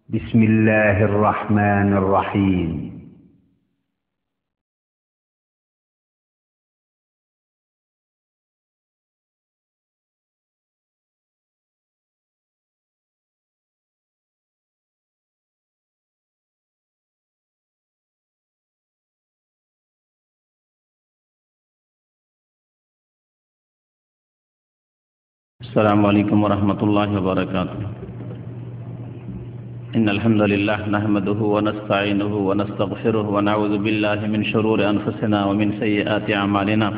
بسم الله الرحمن الرحيم السلام عليكم ورحمة الله وبركاته. إن الحمد لله نحمده ونستعينه ونستغفره ونعوذ بالله من شرور أنفسنا ومن سيئات أعمالنا.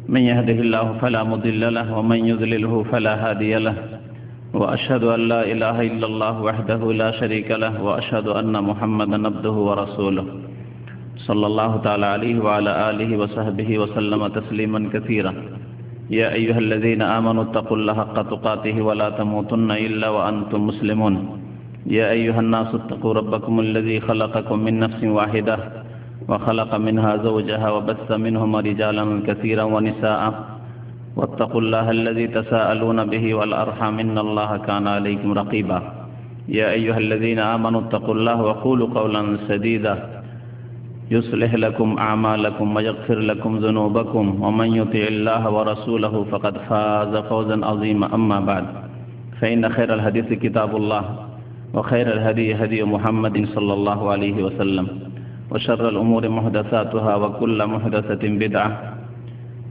من يهده الله فلا مضل له ومن يضلله فلا هادي له، وأشهد أن لا إله إلا الله وحده لا شريك له، وأشهد أن محمدا عبده ورسوله صلى الله تعالى عليه وعلى آله وصحبه وسلم تسليما كثيرا. يا أيها الذين آمنوا اتقوا الله حق تقاته ولا تموتن إلا وأنتم مسلمون. يا أيها الناس اتقوا ربكم الذي خلقكم من نفس واحدة وخلق منها زوجها وبث منهما رجالا كثيرا ونساء، واتقوا الله الذي تساءلون به والأرحام إن الله كان عليكم رقيبا. يا أيها الذين آمنوا اتقوا الله وقولوا قولا سديدا يصلح لكم أعمالكم ويغفر لكم ذنوبكم، ومن يطع الله ورسوله فقد فاز فوزا عظيما. أما بعد، فإن خير الحديث كتاب الله، وخير الهدي هدي محمد صلى الله عليه وسلم، وشر الأمور محدثاتها، وكل محدثة بدعة،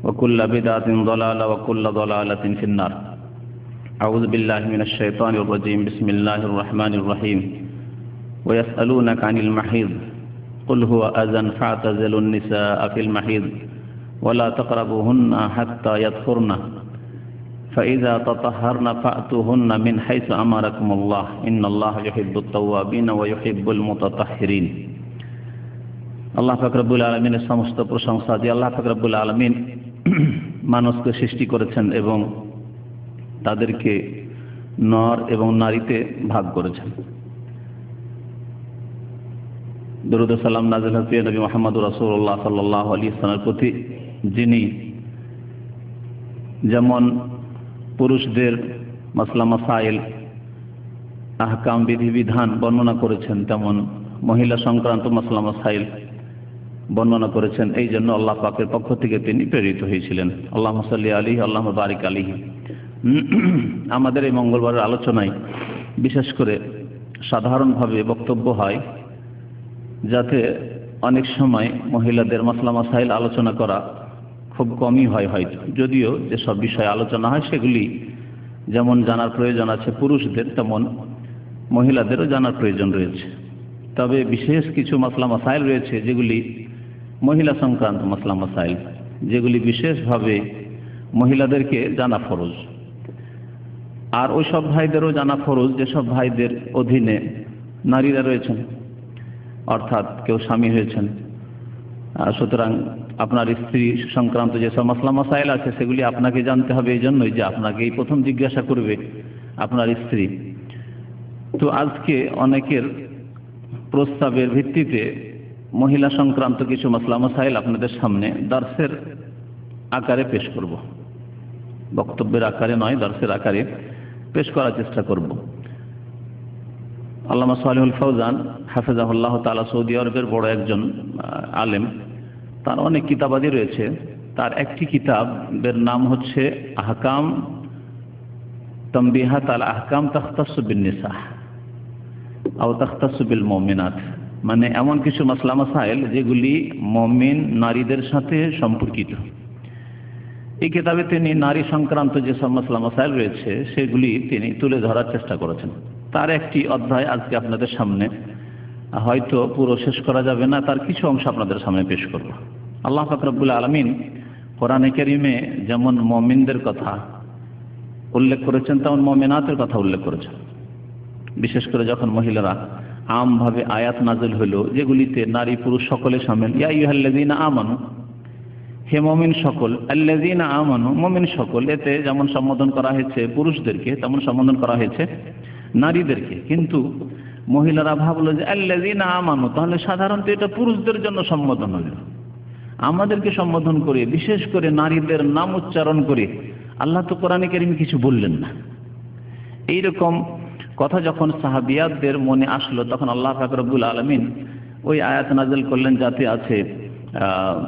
وكل بدعة ضلالة، وكل ضلالة في النار. أعوذ بالله من الشيطان الرجيم. بسم الله الرحمن الرحيم. ويسألونك عن المحيض قل هو أذى فاعتزلوا النساء في المحيض ولا تقربوهن حتى يطهرن فإذا تطهرن فأتوهن من حيث أمركم الله إن الله يحب التوابين ويحب المتطهرين. আল্লাহ পাক রব্বুল আলামিনের সমস্ত প্রশংসা যে আল্লাহ পাক রব্বুল আলামিন মানুষকে সৃষ্টি করেছেন এবং তাদেরকে নর এবং নারীতে ভাগ করেছেন। দরুদ ও সালাম নাযিল হোক প্রিয় নবী মুহাম্মদ রাসূলুল্লাহ সাল্লাল্লাহু আলাইহি ওয়াসাল্লামের প্রতি, যিনি যেমন পুরুষদের মাসলা মাসাইল আহকাম বিধিবিধান বর্ণনা করেছেন, তেমন মহিলা সংক্রান্ত মাসলা মাসাইল বর্ণনা করেছেন। এই জন্য আল্লাহ পাকের পক্ষ থেকে তিনি প্রেরিত হয়েছিলেন। আল্লাহুম্মা সাল্লি আলাইহি আল্লাহুম্মা বারিক আলাইহি। আমাদের এই মঙ্গলবারের আলোচনায় বিশেষ করে সাধারণভাবে বক্তব্য হয়, যাতে অনেক সময় মহিলাদের মাসলা মাসাইল আলোচনা করা খুব কমই হয় হয়তো, যদিও যেসব বিষয়ে আলোচনা হয় সেগুলি যেমন জানার প্রয়োজন আছে পুরুষদের, তেমন মহিলাদেরও জানার প্রয়োজন রয়েছে। তবে বিশেষ কিছু মাসলা মাসাইল রয়েছে যেগুলি মহিলা সংক্রান্ত মাসলা মাসাইল, যেগুলি বিশেষভাবে মহিলাদেরকে জানা ফরজ, আর ওই সব ভাইদেরও জানা ফরজ যেসব ভাইদের অধীনে নারীরা রয়েছেন, অর্থাৎ কেউ স্বামী হয়েছেন। সুতরাং আপনার স্ত্রী সংক্রান্ত যেসব মাসলা মাসাইল আছে সেগুলি আপনাকে জানতে হবে, এই জন্যই যে আপনাকে এই প্রথম জিজ্ঞাসা করবে আপনার স্ত্রী। তো আজকে অনেকের প্রস্তাবের ভিত্তিতে মহিলা সংক্রান্ত কিছু মাসলা মাসাইল আপনাদের সামনে দার্সের আকারে পেশ করব, বক্তব্যের আকারে নয়, দার্সের আকারে পেশ করার চেষ্টা করব। আল্লামা সালেহুল ফৌজান হাফেজাহুল্লাহ তাআলা সৌদি আরবের বড় একজন আলেম, তার অনেক কিতাবাদি রয়েছে। তার একটি কিতাবের নাম হচ্ছে আহকাম তানবিহাত আলা আহকাম তাখতাসু বিন নিসা আও তাখতাসু বিল মুমিনাত, মানে এমন কিছু মাসলা মাসাইল যেগুলি মুমিন নারীদের সাথে সম্পর্কিত। এই কিতাবে তিনি নারী সংক্রান্ত যেসব মাসলা মাসাইল রয়েছে সেগুলি তিনি তুলে ধরার চেষ্টা করেছেন। তার একটি অধ্যায় আজকে আপনাদের সামনে, হয়তো পুরো শেষ করা যাবে না, তার কিছু অংশ আপনাদের সামনে পেশ করব। আল্লাহ পাক রব্বুল আলামিন কোরআনে কারীমে যেমন মুমিনদের কথা উল্লেখ করেছেন, তেমন মুমিনাতের কথা উল্লেখ করেছেন। বিশেষ করে যখন মহিলারা আমভাবে আয়াত নাযিল হলো যেগুলিতে নারী পুরুষ সকলে শামিল, ইয়া আইয়ুহাল্লাযীনা আমানু, হে মুমিন সকল, আল্লাযীনা আমানু, মুমিন সকল, এতে যেমন সম্বোধন করা হয়েছে পুরুষদেরকে তেমন সম্বোধন করা হয়েছে নারীদেরকে। কিন্তু মহিলারা ভাবলো যে আল্লাযীনা আমানু, তাহলে সাধারণত এটা পুরুষদের জন্য সম্বোধন হলো, আমাদেরকে সম্বোধন করে বিশেষ করে নারীদের নাম উচ্চারণ করে আল্লাহ তো কোরআনে কারীমে কিছু বললেন না। এইরকম কথা যখন সাহাবিয়াতদের মনে আসলো তখন আল্লাহ পাক রব্বুল আলামিন ওই আয়াত নাযিল করলেন যাতে আছে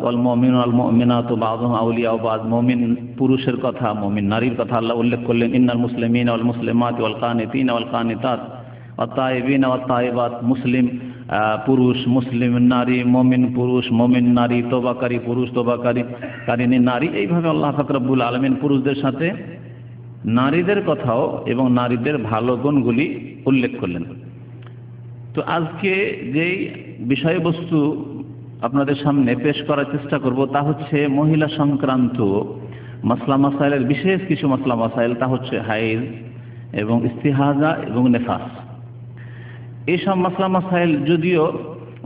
ওয়াল মুমিনু ওয়াল মুমিনাতু বাযুহুম আউলিয়াউ বায। মুমিন পুরুষের কথা, মুমিন নারীর কথা আল্লাহ উল্লেখ করলেন। ইন্নাল মুসলিমিনা ওয়াল মুসলিমাতি ওয়াল কানিতিনা ওয়াল কানিতাত ওয়াত তাইবিনা ওয়াত তাইবাত। মুসলিম পুরুষ, মুসলিম নারী, মুমিন পুরুষ, মুমিন নারী, তওবাকারী পুরুষ, তওবাকারিনী নারী। এইভাবে আল্লাহ পাক রব্বুল আলামিন পুরুষদের সাথে নারীদের কথাও এবং নারীদের ভালো গুণগুলি উল্লেখ করলেন। তো আজকে যেই বিষয়বস্তু আপনাদের সামনে পেশ করার চেষ্টা করব তা হচ্ছে মহিলা সংক্রান্ত মাসলা মাসাইলের বিশেষ কিছু মাসলা মাসাইল। তা হচ্ছে হাইজ এবং ইস্তিহাজা এবং নেফাস। এইসব মাসলা মাসাইল যদিও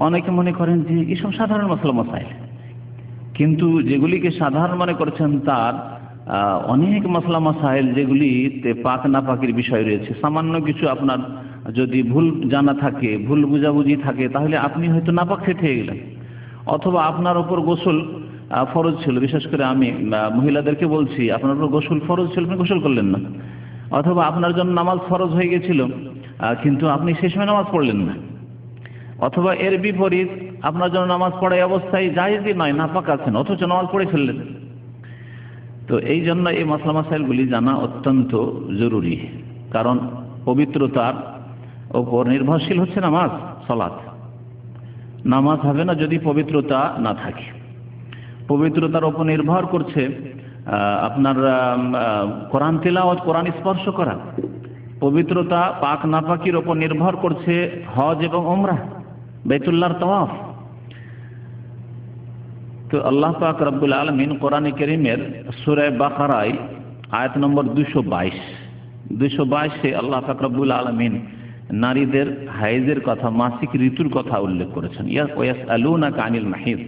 অনেকে মনে করেন যে এইসব সাধারণ মাসলা মাসাইল, কিন্তু যেগুলিকে সাধারণ মনে করছেন তার অনেক মাসলা মাসাইল যেগুলিতে পাক না পাকির বিষয় রয়েছে। সামান্য কিছু আপনার যদি ভুল জানা থাকে, ভুল বুঝাবুঝি থাকে, তাহলে আপনি হয়তো নাপাক খেয়ে গেলেন, অথবা আপনার ওপর গোসল ফরজ ছিল। বিশেষ করে আমি মহিলাদেরকে বলছি, আপনার উপর গোসল ফরজ ছিল, আপনি গোসল করলেন না, অথবা আপনার জন্য নামাজ ফরজ হয়ে গেছিল কিন্তু আপনি সেই সময় নামাজ পড়লেন না, অথবা এর বিপরীত আপনার জন্য নামাজ পড়াই অবস্থায় জায়েজই নয়, নাপাক আছেন, অথচ নামাজ পড়ে ফেললেন। তো এই জন্য এই মাসলা মাসাইলগুলি জানা অত্যন্ত জরুরি, কারণ পবিত্রতার ওপর নির্ভরশীল হচ্ছে নামাজ, সালাত। নামাজ হবে না যদি পবিত্রতা না থাকে। পবিত্রতার ওপর নির্ভর করছে আপনার কোরআন তিলাওয়াত, কোরআন স্পর্শ করা। পবিত্রতা পাক নাপাকির ওপর নির্ভর করছে হজ এবং উমরাহ, বাইতুল্লাহর তাওয়াফ। তো আল্লাহ পাক রব্বুল আলামিন কোরআনে কারীমের সূরা বাকারায় আয়াত নম্বর 222 আল্লাহ পাক রব্বুল আলামিন নারীদের হাইজের কথা, মাসিক ঋতুর কথা উল্লেখ করেছেন। ইয়াসআলুনাকা আনিল মাহিদ।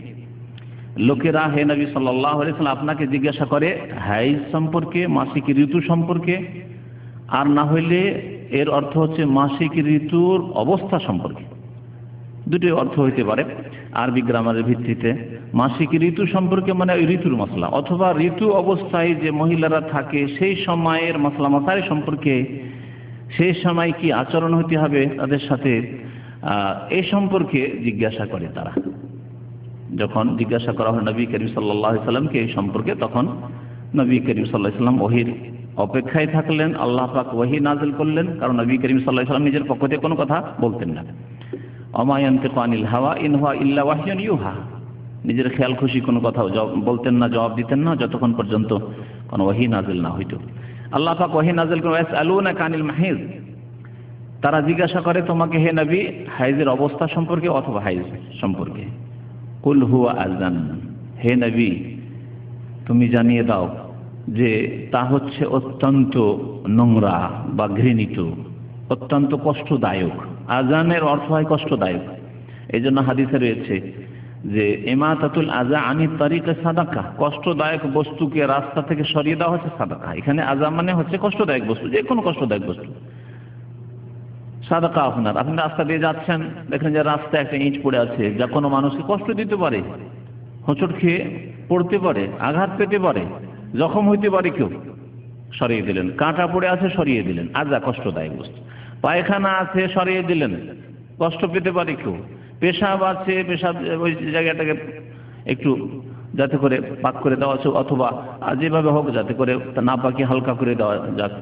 লোকেরা হে নবী সাল্লাল্লাহু আলাইহি ওয়াসাল্লাম আপনাকে জিজ্ঞাসা করে হাইজ সম্পর্কে, মাসিক ঋতু সম্পর্কে, আর না হইলে এর অর্থ হচ্ছে মাসিক ঋতুর অবস্থা সম্পর্কে। দুটি অর্থ হইতে পারে আরবি গ্রামারের ভিত্তিতে। মাসিক ঋতু সম্পর্কে মানে ওই ঋতুর মশলা, অথবা ঋতু অবস্থায় যে মহিলারা থাকে সেই সময়ের মশলা মশাই সম্পর্কে, সেই সময় কি আচরণ হতে হবে তাদের সাথে, এই সম্পর্কে জিজ্ঞাসা করে তারা। যখন জিজ্ঞাসা করা হয় নবী করিম সাল্লাল্লাহু আলাইহি সাল্লামকে এই সম্পর্কে, তখন নবী করিম সাল্লাল্লাহু আলাইহি সাল্লাম ওহীর অপেক্ষায় থাকলেন। আল্লাহ পাক ওহী নাযিল করলেন, কারণ নবী করিম সাল্লাল্লাহু আলাইহি সাল্লাম নিজের পক্ষ থেকে কোনো কথা বলতেন না। ওমা ইয়ানতিকু আনিল হাওয়া ইন হুয়া ইল্লা ওয়াহয়ুন ইউহা। নিজের খেয়াল খুশি কোনো কথা বলতেন না, জবাব দিতেন না, যতক্ষণ পর্যন্ত কোনো ওহী নাযিল না হইতো। আল্লাহ পাক ওহী নাযিল করেন ইয়াসআলুনাকা আনিল মাহিদ। তারা জিজ্ঞাসা করে তোমাকে হে নবী হাইজের অবস্থা সম্পর্কে অথবা হাইজ সম্পর্কে। কুল হুয়া আযান, হে নবী তুমি জানিয়ে দাও যে তা হচ্ছে অত্যন্ত নোংরা বা ঘৃণিত, অত্যন্ত কষ্টদায়ক। আযানের অর্থ হয় কষ্টদায়ক। এই জন্য হাদিসে রয়েছে যে ইমাতাতুল আযা আনি তারিকা সাদাকা, কষ্টদায়ক বস্তুকে রাস্তা থেকে সরিয়ে দেওয়া হচ্ছে সাদাকা। এখানে আযা মানে হচ্ছে কষ্টদায়ক বস্তু, যে কোনো কষ্টদায়ক বস্তু। সাদাকা আপনি রাস্তা দিয়ে যাচ্ছেন, দেখেন যে রাস্তায় একটা ইট পড়ে আছে যা কোনো মানুষকে কষ্ট দিতে পারে, হোঁচট খেয়ে পড়তে পারে, আঘাত পেতে পারে, জখম হইতে পারে, কেউ সরিয়ে দিলেন। কাঁটা পড়ে আছে, সরিয়ে দিলেন, আযা কষ্টদায়ক বস্তু। পায়খানা আছে, সরিয়ে দিলেন, কষ্ট পেতে পারে কেউ। পেশাব আছে, পেশাব ওই জায়গাটাকে একটু যাতে করে পাক করে দেওয়া আছে, অথবা যেভাবে হোক যাতে করে না পাকি হালকা করে দেওয়া যাক।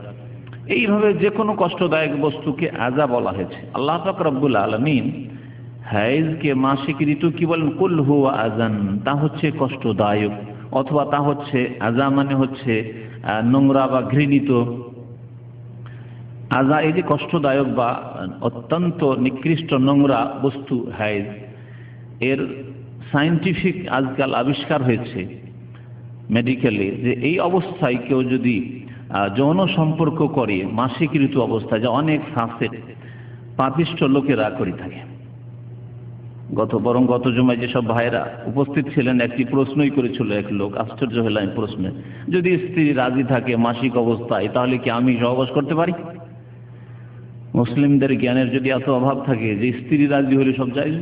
এইভাবে যে কোনো কষ্টদায়ক বস্তুকে আযা বলা হয়েছে। আল্লাহ পাক রব্বুল আলামিন হাইজকে মাসিক ঋতু কি বলেন? কুল হুয়া আযান, তা হচ্ছে কষ্টদায়ক, অথবা তা হচ্ছে আযা মানে হচ্ছে নোংরা বা ঘৃণিত। আযা এই যে কষ্টদায়ক বা অত্যন্ত নিকৃষ্ট নোংরা বস্তু হাইজ, এর সায়েন্টিফিক আজকাল আবিষ্কার হয়েছে মেডিকেলে, যে এই অবস্থায় কেউ যদি যৌন সম্পর্ক করে মাসিক ঋতু অবস্থায়, যা অনেক ফাসিক পাপিষ্ঠ লোকেরা করে থাকে। গত জুমায় যেসব ভাইরা উপস্থিত ছিলেন, একটি প্রশ্নই করেছিল এক লোক, আশ্চর্য হলাম প্রশ্নে, যদি স্ত্রী রাজি থাকে মাসিক অবস্থায় তাহলে কি আমি সহবাস করতে পারি? মুসলিমদের জ্ঞানের যদি এত অভাব থাকে যে স্ত্রী রাজি হলে সব জায়েজ,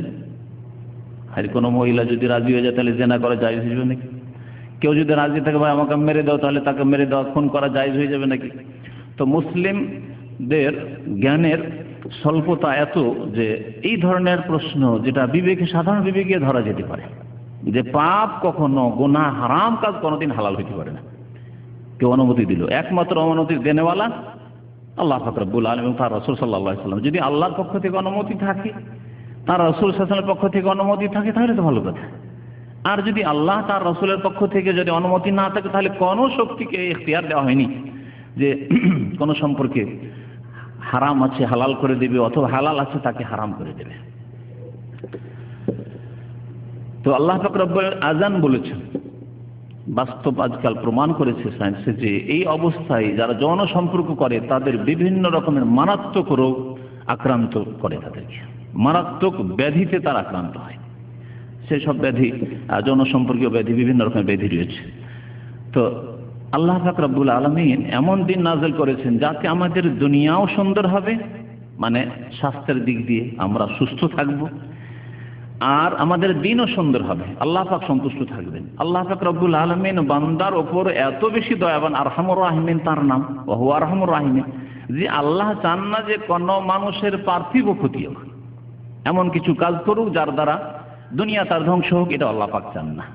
আর কোনো মহিলা যদি রাজি হয়ে যায় তাহলে জেনা করা জায়েজ হয়ে যাবে নাকি? কেউ যদি রাজি থাকে ভাই আমাকে মেরে দাও, তাহলে তাকে মেরে দেওয়া, খুন করা জায়েজ হয়ে যাবে নাকি? তো মুসলিম মানুষদের জ্ঞানের স্বল্পতা এত যে এই ধরনের প্রশ্ন যেটা সাধারণ বিবেকে ধরা যেতে পারে, যে পাপ কখনো, গুনাহ, হারাম কাজ কোনোদিন হালাল হইতে পারে না, কেউ অনুমতি দিল, একমাত্র অনুমতি দেনেওয়ালা আল্লাহ পাক রব্বুল আলামিন এবং তার রাসূল সাল্লাল্লাহু আলাইহি ওয়াসাল্লাম। যদি আল্লাহর পক্ষ থেকে অনুমতি থাকে, তার রাসূল সাল্লাল্লাহু আলাইহি ওয়াসাল্লামের পক্ষ থেকে অনুমতি থাকে, তাহলে তো ভালো কথা। আর যদি আল্লাহ তার রাসূলের পক্ষ থেকে যদি অনুমতি না থাকে, তাহলে কোনো শক্তিকে ইখতিয়ার দেওয়া হয়নি যে কোনো সম্পর্কে হারাম আছে হালাল করে দেবে, অথবা হালাল আছে তাকে হারাম করে দেবে। তো আল্লাহ পাক রব্বুল আযান বলেছেন, বাস্তব আজকাল প্রমাণ করেছে সায়েন্সে যে এই অবস্থায় যারা যৌন সম্পর্ক করে তাদের বিভিন্ন রকমের মারাত্মক রোগ আক্রান্ত করে, তাদেরকে মারাত্মক ব্যাধিতে তারা আক্রান্ত হয়। সেসব ব্যাধি, যৌন সম্পর্কীয় ব্যাধি, বিভিন্ন রকমের ব্যাধি রয়েছে। তো আল্লাহ পাক রব্বুল আলামিন এমন দিন নাযিল করেছেন যাতে আমাদের দুনিয়াও সুন্দর হবে, মানে স্বাস্থ্যের দিক দিয়ে আমরা সুস্থ থাকব, আর আমাদের দিনও সুন্দর হবে, আল্লাহ পাক সন্তুষ্ট থাকবেন। আল্লাহ পাক রব্বুল আলামিন বান্দার ওপর এত বেশি দয়াবান, আরহামুর রাহিমিন তার নাম, ওয়া হুয়া আরহামুর রাহিমিন, যে আল্লাহ চান না যে কোনো মানুষের পার্থিব ক্ষতি হোক, এমন কিছু কাজ করুক যার দ্বারা দুনিয়া তার ধ্বংস হোক, এটা আল্লাহ পাক চান না।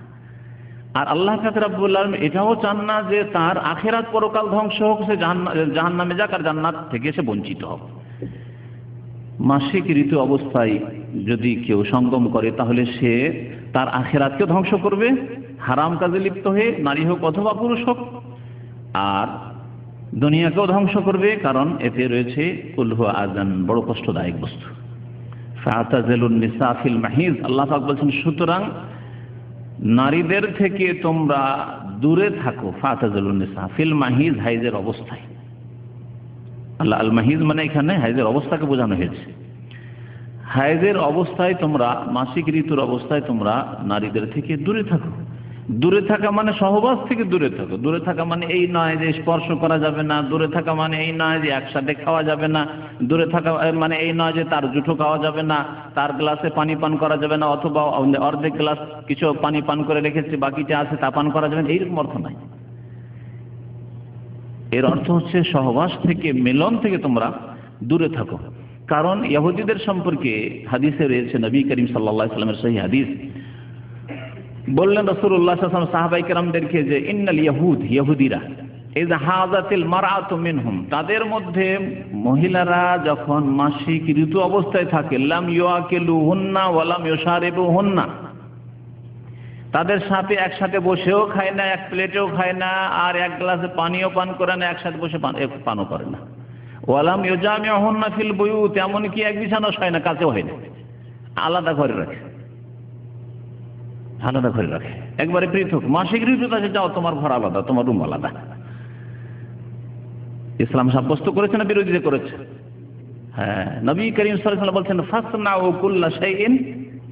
আর আল্লাহ পাক রব্বুল আলামিন এটাও চান না যে তার আখিরাত পরকাল ধ্বংস হোক, সে জাহান্নামে যাক আর জান্নাত থেকে সে বঞ্চিত হোক। মাসিক ঋতু অবস্থায় যদি কেউ সঙ্গম করে, তাহলে সে তার আখিরাতকে ধ্বংস করবে, হারাম কাজে লিপ্ত হয়ে, নারী হোক অথবা পুরুষ হোক, আর দুনিয়াকেও ধ্বংস করবে, কারণ এতে রয়েছে কুলহু আযান, বড় কষ্টদায়ক বস্তু। ফাতাজিলুন নিসা ফিল মাহিজ, আল্লাহ পাক বলেছেন সুতরাং নারীদের থেকে তোমরা দূরে থাকো। ফাতাজিলুন নিসা ফিল মাহিজ, হাইজের অবস্থায়। আল্লাহ আল মাহিজ মানে এখানে হাইজের অবস্থাকে বোঝানো হয়েছে। হাইজের অবস্থায় তোমরা, মাসিক ঋতুর অবস্থায় তোমরা নারীদের থেকে দূরে থাকো। দূরে থাকা মানে সহবাস থেকে দূরে থাকো। দূরে থাকা মানে এই নয় যে স্পর্শ করা যাবে না, দূরে থাকা মানে এই নয় যে একসাথে খাওয়া যাবে না, দূরে থাকা মানে এই নয় যে তার জুঠো খাওয়া যাবে না, তার গ্লাসে পানি পান করা যাবে না, অথবা অর্ধেক গ্লাস কিছু পানি পান করে রেখেছে, বাকিটা আছে তা পান করা যাবে না, এইরকম অর্থ নাই। এর অর্থ হচ্ছে সহবাস থেকে, মিলন থেকে তোমরা দূরে থাকো। কারণ ইহুদিদের সম্পর্কে হাদিসে রয়েছে, নবী করিম সাল্লাল্লাহু আলাইহি ওয়াসাল্লামের সহিহ হাদিস, বললেন রাসূলুল্লাহ সাল্লাল্লাহু আলাইহি ওয়াসাল্লাম সাহাবায়ে কেরামদেরকে যে ইন্নাল ইয়াহুদ, ইহুদিরা, ইযা হাযাতিল মারআতু মিনহুম, তাদের মধ্যে মহিলারা যখন মাসিক ঋতু অবস্থায় থাকে, লাম ইউআকিলুহুন্না ওয়া লাম ইউশারিবুহুন্না, তাদের সাথে একসাথে বসেও খায় না, এক প্লেটেও খায় না, আর এক গ্লাসে পানিও পান করে না, একসাথে বসে পানও করে না। ওয়ালাম ইউজামিউহুন্না ফিল বুয়ুত, এমনকি এক বিছানাও হয় না, কাছেও হয় না, আলাদা ঘরে রাখে, আলাদা ঘরে রাখে, একবারে পৃথক। মাসিক ঋতু আছে, যাও তোমার ঘর আলাদা, তোমার রুম আলাদা। ইসলাম সাব্যস্ত করেছে না বিরোধিতা করেছে? হ্যাঁ, নবী করিম সাল্লাল্লাহু আলাইহি ওয়াসাল্লাম বলছেন ফাসনাউ কুল্লা শাইইন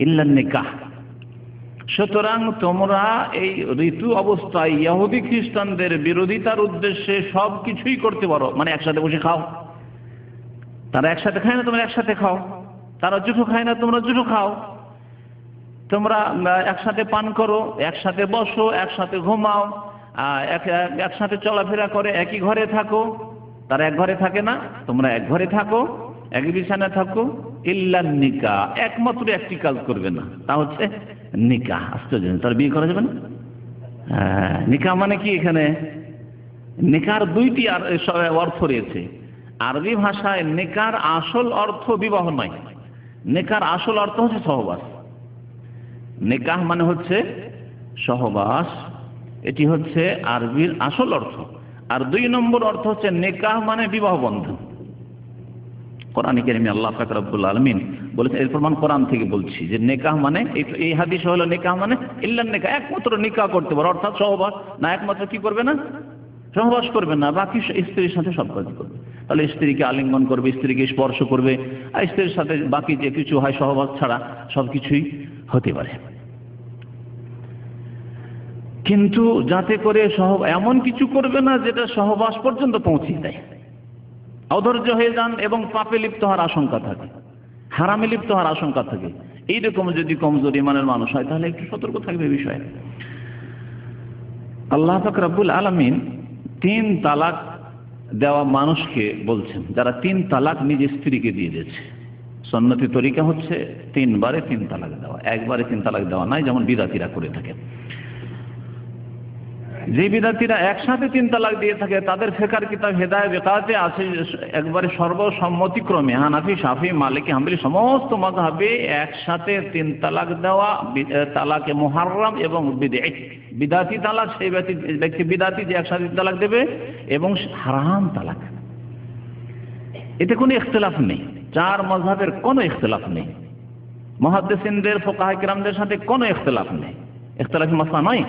ইল্লা নিকাহ। সুতরাং তোমরা এই ঋতু অবস্থায় ইহুদি খ্রিস্টানদের বিরোধিতার উদ্দেশ্যে সব কিছুই করতে পারো, মানে একসাথে বসে খাও, তারা একসাথে খায় না তোমরা একসাথে খাও, তারা জুঠো খায় না তোমরা জুঠো খাও, তোমরা একসাথে পান করো, একসাথে বসো, একসাথে ঘুমাও, একসাথে চলাফেরা করে, একই ঘরে থাকো। তারা এক ঘরে থাকে না, তোমরা এক ঘরে থাকো, এক বিছানায় থাকো। ইল্লা নিকাহ, একমাত্র একটি কাজ করবে না, তা হচ্ছে নিকাহ। আশ্চর্য, তার বিয়ে করা যাবে না? নিকাহ মানে কি? এখানে নিকার দুইটি অর্থ রয়েছে। আরবি ভাষায় নিকার আসল অর্থ বিবাহ নয়, নিকার আসল অর্থ হচ্ছে সহবাস। নিকাহ মানে হচ্ছে সহবাস, এটি হচ্ছে আরবির আসল অর্থ। আর দুই নম্বর অর্থ হচ্ছে নিকাহ মানে বিবাহ বন্ধন। কোরআনে কারিমে আল্লাহ পাক রব্বুল আলামিন বলেছেন, এর প্রমাণ কোরআন থেকে বলছি, যে নিকাহ মানে এই হাদিস হলো নিকাহ মানে ইল্লা নিকাহ, একমাত্র নিকাহ করতে পারো, অর্থাৎ সহবাস না, একমাত্র কি করবে না? সহবাস করবে না, বাকি স্ত্রীর সাথে সব কাজ করবে। তাহলে স্ত্রীকে আলিঙ্গন করবে, স্ত্রীকে স্পর্শ করবে, আর স্ত্রীর সাথে বাকি যে কিছু হয় সহবাস ছাড়া সব কিছুই হতে পারে। কিন্তু যাতে করে এমন কিছু করবে না যেটা সহবাস পর্যন্ত পৌঁছে দেয়, অধৈর্য হয়ে যান এবং পাপে লিপ্ত হওয়ার আশঙ্কা থাকে, হারামে লিপ্ত হওয়ার আশঙ্কা থাকে। এইরকম যদি কমজোর ইমানের মানুষ হয়, তাহলে একটু সতর্ক থাকবে বিষয়ে। আল্লাহ পাক রব্বুল আলামিন 3 তালাক দেওয়া মানুষকে বলছেন যারা 3 তালাক নিজের স্ত্রীকে দিয়ে দিয়েছে। সুন্নতি তরিকা হচ্ছে 3 বারে 3 তালাক দেওয়া, একবারে 3 তালাক দেওয়া নাই, যেমন বিদাতিরা করে থাকে। যে বিদাতিরা একসাথে 3 তালাক দিয়ে থাকে তাদের ফিকর কিতাব হেদায়েত বিকাতে আছে একবারে সর্বসম্মতিক্রমে হানাফি, শাফি, মালিকি, হাম্বলি সমস্ত মাযহাবে একসাথে 3 তালাক দেওয়া তালাকে মুহাররম এবং বিদাতি তালাক, সেই ব্যক্তি বিদাতি যে একসাথে 3 তালাক দেবে, এবং হারাম তালাক। এতে কোনো ইখতিলাফ নেই, 4 মাযহাবের কোনো ইখতিলাফ নেই, মুহাদ্দিসিনদের ফুকাহা কিরামদের সাথে কোনো ইখতিলাফ নেই, ইখতিলাফি মাসলা নয়।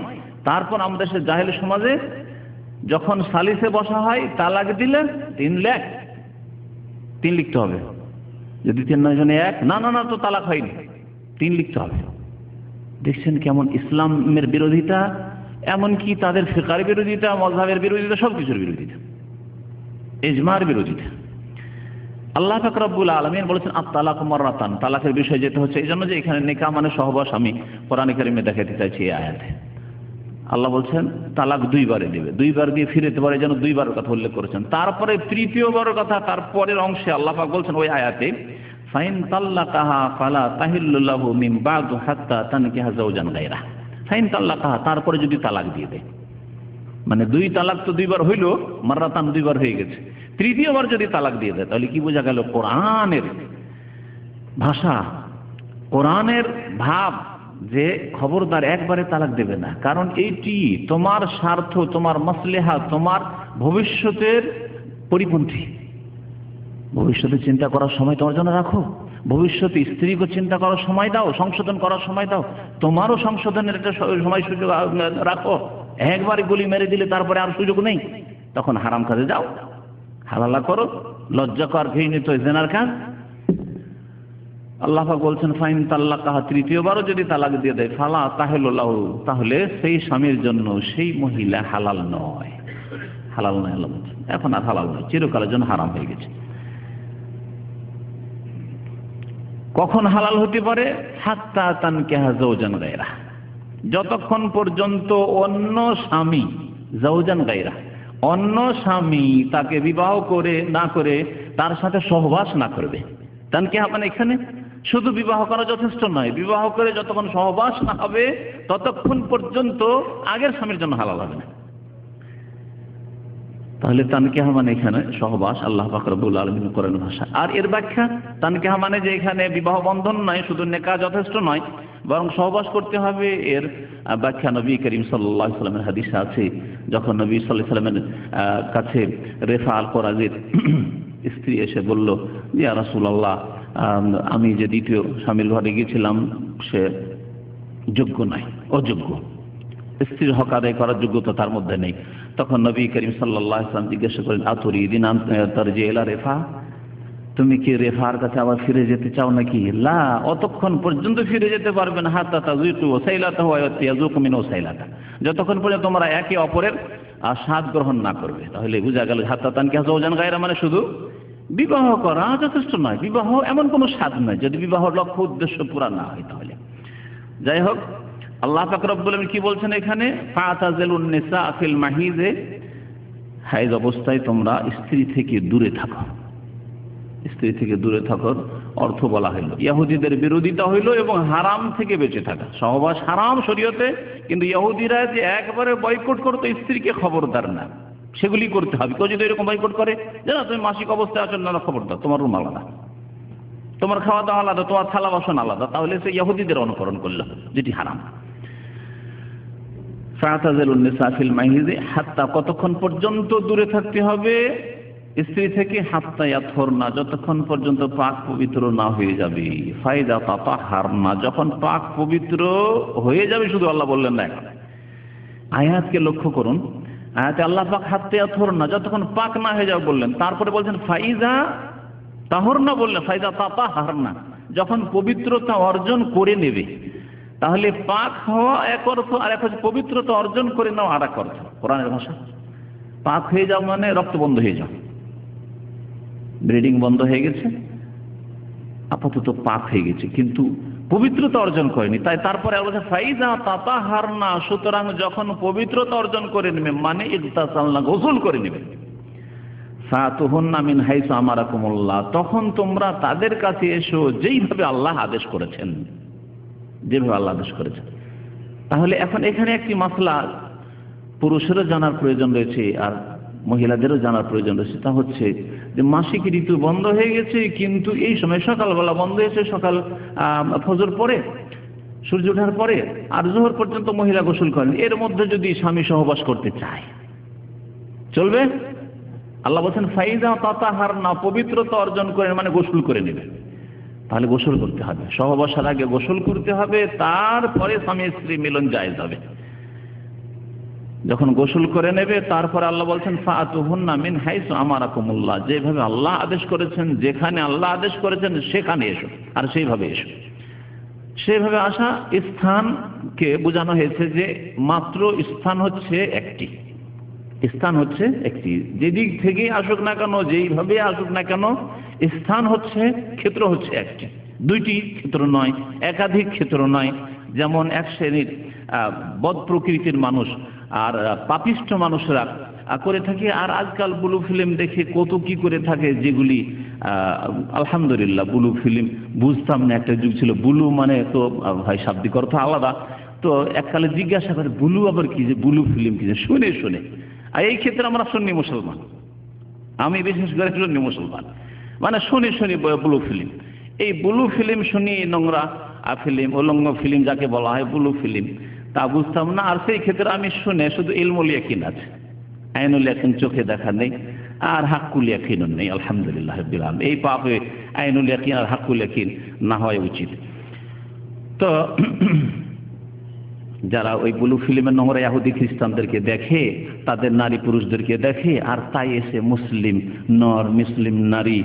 তারপর আমাদের দেশের জাহেলি সমাজে যখন সালিসে বসা হয় তালাক দিলে 3 লাখ 3 লিখতে হবে, যদি 3 নয় জনে 1 না না না তো তালাক হয়নি, 3 লিখতে হবে। দেখছেন কেমন ইসলামের বিরোধিতা, এমনকি তাদের ফিকহের বিরোধিতা, মাযহাবের বিরোধিতা, সবকিছুর বিরোধিতা, ইজমার বিরোধিতা। আল্লাহ পাক রব্বুল আলামিন বলেছেন আত-তালাকু মাররাতান, তালাকের বিষয় যেতে হচ্ছে এই জন্য যে এখানে নিকাহ মানে সহবাস আমি কোরআনে কারিমে দেখাতে চাইছি এই আয়াতে। আল্লাহ বলছেন তালাক 2 বারে দেবে, 2 বার দিয়ে ফিরতে পারে, যেন 2 বারের কথা উল্লেখ করেছেন। তারপরে তৃতীয়বারের কথা তারপরের অংশে আল্লাহ পাক বলছেন ওই আয়াতে ফাইন তাল্লাকাহা ফালা তাহিল্লু লাহু মিন বা'দু হাত্তা তানকিহা যাওজান গায়রা। ফাইন তাল্লাকাহা, তারপরে যদি তালাক দিয়ে দেয়, মানে 2 তালাক তো 2 বার হইল, মাররাতান 2 বার হয়ে গেছে, তৃতীয়বার যদি তালাক দিয়ে দেয় তাহলে কি বোঝা গেল? কোরআনের ভাষা, কোরআনের ভাব যে খবরদার একবারে তালাক দেবে না, কারণ এইটি তোমার স্বার্থ, তোমার মাসলেহা, তোমার ভবিষ্যতের পরিপন্থী। ভবিষ্যতে চিন্তা করার সময় তোমার জন্য রাখো, ভবিষ্যতে স্ত্রীকে চিন্তা করার সময় দাও, সংশোধন করার সময় দাও, তোমারও সংশোধনের একটা সময় সুযোগ রাখো। একবারে গুলি মেরে দিলে তারপরে আর সুযোগ নেই, তখন হারাম কাজে যাও, হালালা করো, লজ্জাকর ঘৃণিত জিনার কাজ। আল্লাহ পাক বলছেন ফাইন তাল্লাকাহা, তৃতীয়বারও যদি তালাক দিয়ে দেয় ফালা তাহিল্লু লাহু, তাহলে সেই স্বামীর জন্য সেই মহিলা হালাল নয়, হালাল নয়। আল্লাহ বলছেন এখন আর হালাল নয়, চিরকালের জন্য হারাম হয়ে গেছে। কখন হালাল হতে পারে? হাত্তা তানকিহা যাওজান গায়রা, যতক্ষণ পর্যন্ত অন্য স্বামী, যাওজান গায়রা অন্য স্বামী তাকে বিবাহ করে না করে তার সাথে সহবাস না করবে। তানকিহা মানে এখানে শুধু বিবাহ করা যথেষ্ট নয়, বিবাহ করে যতক্ষণ সহবাস না হবে ততক্ষণ পর্যন্ত আগের স্বামীর জন্য হালাল হবে না। তাহলে তানকিহা মানে এখানে সহবাস, আল্লাহ পাক রব্বুল আলামিন কোরআন ভাষা। আর এর ব্যাখ্যা তানকিহা মানে যে এখানে বিবাহ বন্ধন নয়, শুধু নেকাহ যথেষ্ট নয়, বরং সহবাস করতে হবে। এর ব্যাখ্যা নবী করিম সাল্লাল্লাহু আলাইহি ওয়াসাল্লামের হাদিসে আছে, যখন নবী সাল্লাল্লাহু আলাইহি ওয়াসাল্লামের কাছে রেফা আল কোরাজির স্ত্রী এসে বলল, ইয়া রাসূলুল্লাহ, আমি যে দ্বিতীয় স্বামীর ঘরে গিয়েছিলাম সে যোগ্য নয়, অযোগ্য, স্ত্রীর হক আদায় করার যোগ্যতা তার মধ্যে নেই। তখন নবী করিম সাল্লাল্লাহু আলাইহি ওয়াসাল্লাম জিজ্ঞাসা করেন আতুরিদিন আন তারজিউ ইলা রেফা, তুমি কি রেফার কাছে আবার ফিরে যেতে চাও নাকি? লা, অতক্ষণ পর্যন্ত ফিরে যেতে পারবে না হাত্তা তাযুকু ওয়াসাইলাতাহু ওয়া ইয়াযুকু মিন ওয়াসাইলাতা, যতক্ষণ পর্যন্ত তোমরা একে অপরের স্বাদ গ্রহণ না করবে। তাহলে বোঝা গেল হাত্তা তানকিহা যাওজান গায়রা মানে শুধু বিবাহ করা যথেষ্ট নয়, বিবাহ এমন কোনো স্বাদ নয় যদি বিবাহর লক্ষ্য উদ্দেশ্য পুরা না হয়। তাহলে যাই হোক, আল্লাহ পাক রব্বুল আলামিন কি বলছেন এখানে? ফাতাজিলুন নিসা ফিল মাহিজে, হাইজ অবস্থায় তোমরা স্ত্রী থেকে দূরে থাকো। স্ত্রী থেকে দূরে থাকার অর্থ বলা হইল ইহুদিদের বিরোধিতা হইল এবং হারাম থেকে বেঁচে থাকা। সহবাস হারাম শরীয়তে, কিন্তু ইহুদিরা যে একবারে বয়কট করতো স্ত্রীকে, খবরদার না, সেগুলি করতে হবে। কেউ যদি এরকম বয়কট করে যে না তুমি মাসিক অবস্থায় আছো, না খবরদার, তোমার রুম আলাদা, তোমার খাওয়া দাওয়া আলাদা, তোমার থালা বাসন আলাদা, তাহলে সে ইহুদিদের অনুকরণ করল, যেটি হারাম। ফাতাজিলুন নিসা ফিল মাহিজে, হাত্তা কতক্ষণ পর্যন্ত দূরে থাকতে হবে স্ত্রী থেকে? হাত্তা ইয়াতহুরনা, যতক্ষণ পর্যন্ত পাক পবিত্র না হয়ে যাবে। ফাইদা তাতাহারনা, যখন পাক পবিত্র হয়ে যাবে, শুধু আল্লাহ বললেন না, এখন আয়াতকে লক্ষ্য করুন, আয়াতে আল্লাহ পাক হাত্তা ইয়াতহুরনা, যতক্ষণ পাক না হয়ে যাবে বললেন, তারপরে বলছেন ফাইদা তাহুরনা বললেন, ফাইদা তাতাহারনা, যখন পবিত্রতা অর্জন করে নেবে। তাহলে পাক হওয়া এক অর্থ, আর এক হচ্ছে পবিত্রতা অর্জন করে নেওয়া আর এক অর্থ। কোরআনের ভাষা পাক হয়ে যাও মানে রক্ত বন্ধ হয়ে যাও, ব্লিডিং বন্ধ হয়ে গেছে, আপাতত পাক হয়ে গেছে, কিন্তু পবিত্রতা অর্জন করেনি। তাই তারপরে আল্লাহ ফাইজা তাতাহারনা, সুতরাং যখন পবিত্রতা অর্জন করে নেবে মানে ইগতাসালনা, গোসল করে নেবে। ফাতুহুন্না মিন হাইসু আমারাকুমুল্লাহ, তখন তোমরা তাদের কাছে এসো যেইভাবে আল্লাহ আদেশ করেছেন, যেভাবে আল্লাহ আদেশ করেছেন। তাহলে এখন এখানে একটি মাসলা পুরুষেরও জানার প্রয়োজন রয়েছে আর মহিলাদেরও জানার প্রয়োজন রয়েছে, তা হচ্ছে যে মাসিক ঋতু বন্ধ হয়ে গেছে, কিন্তু এই সময় সকালবেলা বন্ধ হয়েছে, সকাল ফজর পরে, সূর্য ওঠার পরে আর জোহর পর্যন্ত মহিলা গোসল করেন, এর মধ্যে যদি স্বামী সহবাস করতে চায় চলবে? আল্লাহ বলছেন ফাইজা তাতাহারনা, পবিত্রতা অর্জন করেন মানে গোসল করে নেবেন। তাহলে গোসল করতে হবে, সহবাসের আগে গোসল করতে হবে, তারপরে স্বামী স্ত্রী মিলন জায়েজ হবে। যখন গোসল করে নেবে তারপরে আল্লাহ বলছেন ফাতুহুন্না মিন হাইসু আমারাকুমুল্লাহ, যেভাবে আল্লাহ আদেশ করেছেন, যেখানে আল্লাহ আদেশ করেছেন সেখানে এসো, আর সেইভাবে এসো। সেভাবে আসা স্থানকে বোঝানো হয়েছে যে মাত্র স্থান হচ্ছে একটি, স্থান হচ্ছে একটি, যেদিক থেকে আসুক না কেন, যেইভাবে আসুক না কেন, স্থান হচ্ছে, ক্ষেত্র হচ্ছে একটি, দুইটি ক্ষেত্র নয়, একাধিক ক্ষেত্র নয়। যেমন এক শ্রেণীর বদ প্রকৃতির মানুষ আর পাপিষ্ঠ মানুষরা করে থাকে, আর আজকাল ব্লু ফিল্ম দেখে কত কি করে থাকে, যেগুলি আলহামদুলিল্লাহ ব্লু ফিল্ম বুঝতাম না, একটা যুগ ছিল ব্লু মানে তো ভাই শাব্দিক অর্থ আলাদা, তো এককালে জিজ্ঞাসা করে ব্লু আবার কি, যে ব্লু ফিল্ম কি, যে শুনে শুনে। আর এই ক্ষেত্রে আমরা সুন্নি মুসলমান, আমি বিশেষ করে সুন্নি মুসলমান, মানে শুনি শুনি ব্লু ফিল্ম, এই ব্লু ফিল্ম শুনি, নোংরা ফিল্ম, উলঙ্গ ফিল্ম যাকে বলা হয় ব্লু ফিল্ম, তা বুঝতাম না। আর সেই ক্ষেত্রে আমি শুনে শুধু ইলমুল ইয়াকিন আছে, আইনুল ইয়াকিন চোখে দেখা নেই, আর হাক্কুল ইয়াকিন নেই। আলহামদুলিল্লাহ রাব্বিল আলামিন, এই পাপে আইনুল ইয়াকিন আর হাক্কুল ইয়াকিন না হওয়া উচিত। তো যারা ওই ব্লু ফিল্মের নোংরা ইহুদি খ্রিস্টানদেরকে দেখে, তাদের নারী পুরুষদেরকে দেখে, আর তাই এসে মুসলিম নর, মুসলিম নারী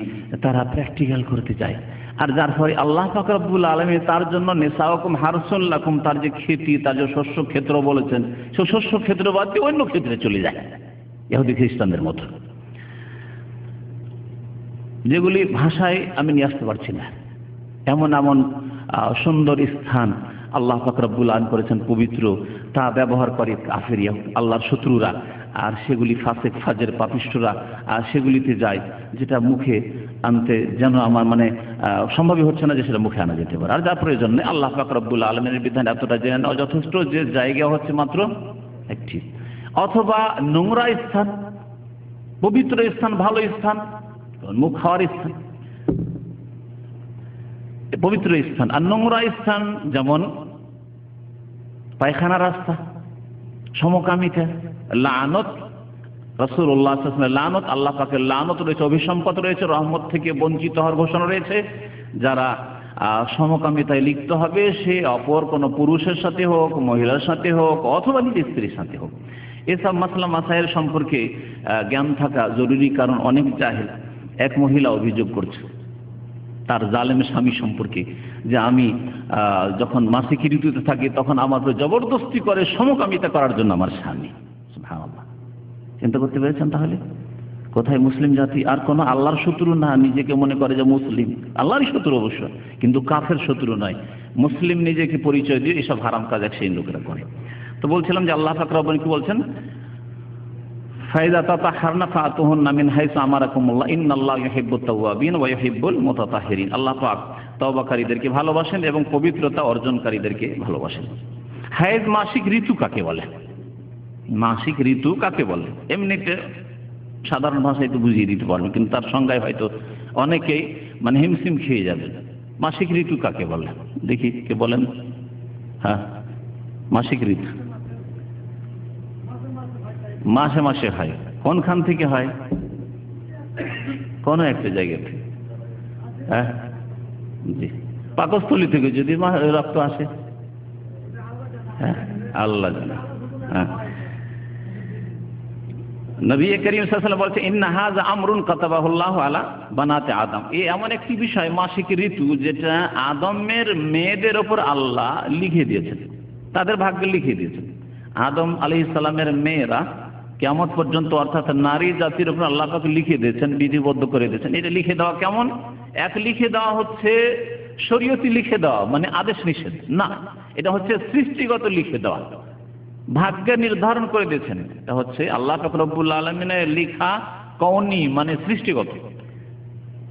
তারা প্র্যাকটিক্যাল করতে যায়। আর যার ফলে আল্লাহ পাক রব্বুল আলামিন তার জন্য নিসাউকুম হারসুল লাকুম, তার যে খেতি, তার যে শস্য ক্ষেত্র বলেছেন, সেই শস্য ক্ষেত্র বাদ দিয়ে অন্য ক্ষেত্রে চলে যায় ইহুদি খ্রিস্টানদের মতো, যেগুলি ভাষায় আমি নিয়ে আসতে পারছি না। এমন এমন সুন্দর স্থান আল্লাহ পাক রব্বুল আলামিন করেছেন পবিত্র, তা ব্যবহার করে কাফের আল্লাহর শত্রুরা, আর সেগুলি ফাসেক ফাজের পাপিষ্ঠরা আর সেগুলিতে যায়, যেটা মুখে আনতে যেন আমার মানে সম্ভবই হচ্ছে না যে সেটা মুখে আনা যেতে পারে। আর যার প্রয়োজন নেই, আল্লাহ পাক রব্বুল আলামিনের বিধান এতটা জেনে নেওয়া যথেষ্ট, যে জায়গা হচ্ছে মাত্র একটি, অথবা নোংরা স্থান, পবিত্র স্থান, ভালো স্থান, মুখ খাওয়ার স্থান, পবিত্র স্থান। আর নোংরা স্থান যেমন পায়খানা, রাস্তা, সমকামিতা, লানত, রাসূলুল্লাহ সাল্লাল্লাহু আলাইহি ওয়াসাল্লাম লানত, আল্লাহ পাকের লানত রয়েছে, অভিসম্পাত রয়েছে, রহমত থেকে বঞ্চিত হওয়ার ঘোষণা রয়েছে। যারা সমকামিতায় লিপ্ত হবে, সে অপর কোনো পুরুষের সাথে হোক, মহিলার সাথে হোক, অথবা নিজের স্ত্রীর সাথে হোক। এসব মাসলা মাসাইল সম্পর্কে জ্ঞান থাকা জরুরি, কারণ অনেক জাহেল। এক মহিলা অভিযোগ করছে তার জালেম স্বামী সম্পর্কে, যে আমি যখন মাসিক ঋতুতে থাকি তখন আমাকে জবরদস্তি করে সমকামিতা করার জন্য আমার স্বামী। সুবহানাল্লাহ, চিন্তা করতে পেরেছেন? তাহলে কোথায় মুসলিম জাতি? আর কোনো আল্লাহর শত্রু না, নিজেকে মনে করে যে মুসলিম, আল্লাহরই শত্রু অবশ্য, কিন্তু কাফের শত্রু নয়, মুসলিম নিজেকে পরিচয় দিয়ে এসব হারাম কাজ এক সেই লোকেরা করে। তো বলছিলাম যে আল্লাহ পাক রব্বুল কি বলছেন, ফাইদা তাতাহারনা ফাতুহুন্না মিন হাইসু আমারাকুমুল্লাহ ইন্নাল্লাহা ইউহিব্বুত তাওয়াবিন ওয়া ইউহিব্বুল মুতাতাহহিরিন। আল্লাহ পাক তওবাকারীদেরকে ভালোবাসেন এবং পবিত্রতা অর্জনকারীদেরকে ভালোবাসেন। হায়েজ মাসিক ঋতু কাকে বলে? মাসিক ঋতু কাকে বলে? এমনিতে সাধারণ ভাষায় তো বুঝিয়ে দিতে পারবে, কিন্তু তার সংজ্ঞায় হয়তো অনেকেই মানে হিমশিম খেয়ে যাবে। মাসিক ঋতু কাকে বলে দেখি, কে বলেন? হ্যাঁ, মাসিক ঋতু মাসে মাসে হয়। কোনখান থেকে হয়? কোন একটা জায়গা থেকে। হ্যাঁ জি, পাকস্থলী থেকে যদি রক্ত আসে। হ্যাঁ, আল্লাহ জানে। হ্যাঁ, নবী করিম সাল্লাল্লাহু আলাইহি ওয়াসাল্লাম বলেছেন ইন্না হাযা আমরুন কাতাবাহুল্লাহু আলা বানাতে আদম। এই এমন একটি বিষয়, মাসিক ঋতু, যেটা আদমের মেয়েদের ওপর আল্লাহ লিখে দিয়েছেন, তাদের ভাগ্যে লিখে দিয়েছেন। আদম আলাইহিস সালামের মেয়েরা কিয়ামত পর্যন্ত, অর্থাৎ নারী জাতির উপর আল্লাহ পাক লিখে দিয়েছেন, বিধিবদ্ধ করে দিয়েছেন। এটা লিখে দেওয়া কেমন? এক লিখে দেওয়া হচ্ছে শরীয়তি লিখে দেওয়া, মানে আদেশ নিষেধ না, এটা হচ্ছে সৃষ্টিগত লিখে দেওয়া, ভাগ্য নির্ধারণ করে দিয়েছেন। এটা হচ্ছে আল্লাহ পাক রব্বুল আলামিনের লিখা কওনি মানে সৃষ্টিগত।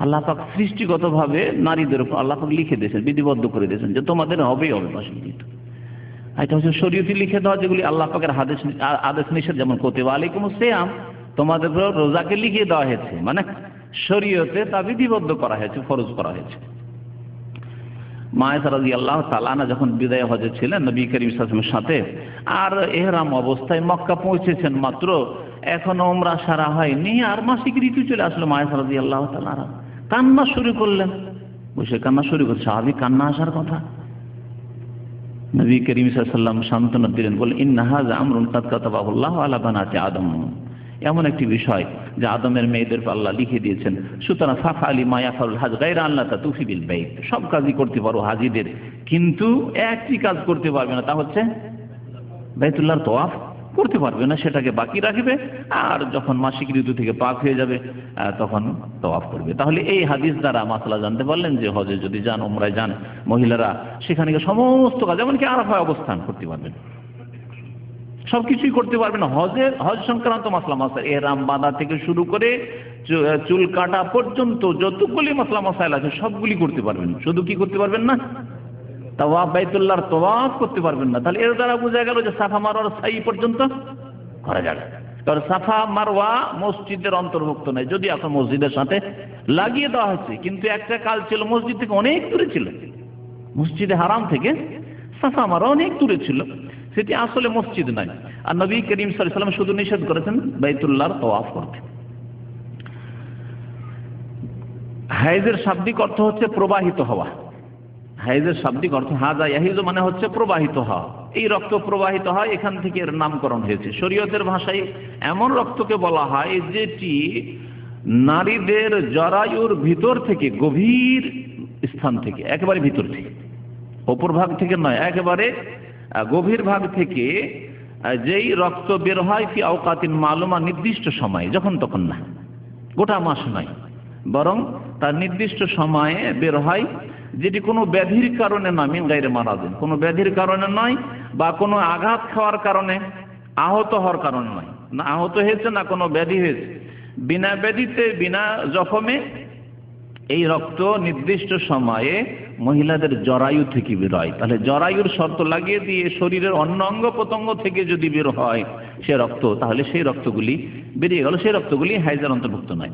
আল্লাহ পাক সৃষ্টিগতভাবে নারীদের উপর আল্লাহ পাক লিখে দিয়েছেন, বিধিবদ্ধ করে দিয়েছেন যে তোমাদের হবেই হবে বাসন্তী। এটা হচ্ছে শরীয়তে লিখে দেওয়া, যেগুলি আল্লাহ পাকের আদেশ নিষেধ, যেমন কুতিবা আলাইকুমুস সিয়াম, তোমাদের উপর রোজাকে লিখে দেওয়া হয়েছে, মানে শরীয়তে তা বিধিবদ্ধ করা হয়েছে, ফরজ করা হয়েছে। মা আয়েশা রাদিয়াল্লাহু তাআলা আনহা যখন বিদায় হজে ছিলেন নবী করিম সাল্লাল্লাহু আলাইহি ওয়াসাল্লামের সাথে, আর ইহরাম অবস্থায় মক্কা পৌঁছেছেন মাত্র, এখনো উমরা সারা হয়নি, আর মাসিক ঋতু চলে আসলো। মা আয়েশা রাদিয়াল্লাহু তাআলা আনহা কান্না শুরু করলেন, বসে কান্না শুরু করছে, স্বাভাবিক কান্না আসার কথা। নবী করিম সাল্লাল্লাহু আলাইহি ওয়াসাল্লাম সান্ত্বনা দিলেন, বলেন ইন্না হাযা আমরুন কাদ কাতাবাহুল্লাহু আলা বানাতি আদম, এমন একটি বিষয় যে আদমের মেয়েদের আল্লাহ লিখে দিয়েছেন। সুতরাং ফাফআলি মা ইয়াফআলুল হাজ গায়রা আন লা তাতুফি বিল বাইত, সব কাজই করতে পারো হাজীদের, কিন্তু একটি কাজ করতে পারবে না, তা হচ্ছে বাইতুল্লাহর তওয়াফ করতে পারবে না, সেটাকে বাকি রাখবে, আর যখন মাসিক ঋতু থেকে পাক হয়ে যাবে তখন তওয়াফ করবে। তাহলে এই হাদিস দ্বারা মাসলা জানতে পারলেন যে হজে যদি যান, উমরায় যান মহিলারা, সেখানে গিয়ে সমস্ত কাজ, এমনকি আরাফায় অবস্থান করতে পারবেন, সবকিছুই করতে পারবেন। হজ সংক্রান্ত মাসলা মাসাইল, ইহরাম বাঁধা থেকে শুরু করে চুল কাটা পর্যন্ত যতগুলি মাসলা মাসাইল আছে সবগুলি করতে পারবেন। শুধু কি করতে পারবেন না? তাওয়াফ, বাইতুল্লাহর তাওয়াফ করতে পারবেন না। তাহলে এর দ্বারা বোঝা গেল যে সাফা মারওয়ার সাই পর্যন্ত করা যাবে। কারণ সাফা মারওয়া মসজিদের অন্তর্ভুক্ত নয়, যদি এখন মসজিদের সাথে লাগিয়ে দেওয়া হয়েছে, কিন্তু একটা কাল ছিল মসজিদ থেকে অনেক দূরে ছিল, মসজিদে হারাম থেকে সাফা মারওয়া অনেক দূরে ছিল, সেটি আসলে মসজিদ নয়। আর নবী করিম সাল্লাল্লাহু আলাইহি ওয়াসাল্লাম শুধু নিষেধ করেছেন বাইতুল্লাহর তাওয়াফ করতে। হাইজের শাব্দিক অর্থ হচ্ছে প্রবাহিত হওয়া। হাইজের শাব্দিক অর্থ হাজা ইয়াহিজু মানে হচ্ছে প্রবাহিত হওয়া, এই রক্ত প্রবাহিত হয়, এখান থেকে এর নামকরণ হয়েছে। শরীয়তের ভাষায় এমন রক্তকে বলা হয় যেটি নারীদের জরায়ুর ভিতর থেকে, গভীর স্থান থেকে, একেবারে ভিতর থেকে, অপর ভাগ থেকে নয়, একেবারে গভীর ভাগ থেকে যেই রক্ত বের হয় ফি আওকাতিন মালুমা, নির্দিষ্ট সময়ে, যখন তখন না, গোটা মাস নয়, বরং তার নির্দিষ্ট সময়ে বের হয়, যেটি কোনো ব্যাধির কারণে নয়, মিন গায়রে মারাদিন, কোনো ব্যাধির কারণে নয়, বা কোনো আঘাত খাওয়ার কারণে, আহত হওয়ার কারণে নয়, না আহত হয়েছে না কোনো ব্যাধি হয়েছে, বিনা ব্যাধিতে বিনা জখমে এই রক্ত নির্দিষ্ট সময়ে মহিলাদের জরায়ু থেকে বের হয়। তাহলে জরায়ুর শর্ত লাগিয়ে দিয়ে শরীরের অন্য অঙ্গ প্রত্যঙ্গ থেকে যদি বের হয় সে রক্ত, তাহলে সেই রক্তগুলি বেরিয়ে গেল, সেই রক্তগুলি হাইজের অন্তর্ভুক্ত নয়।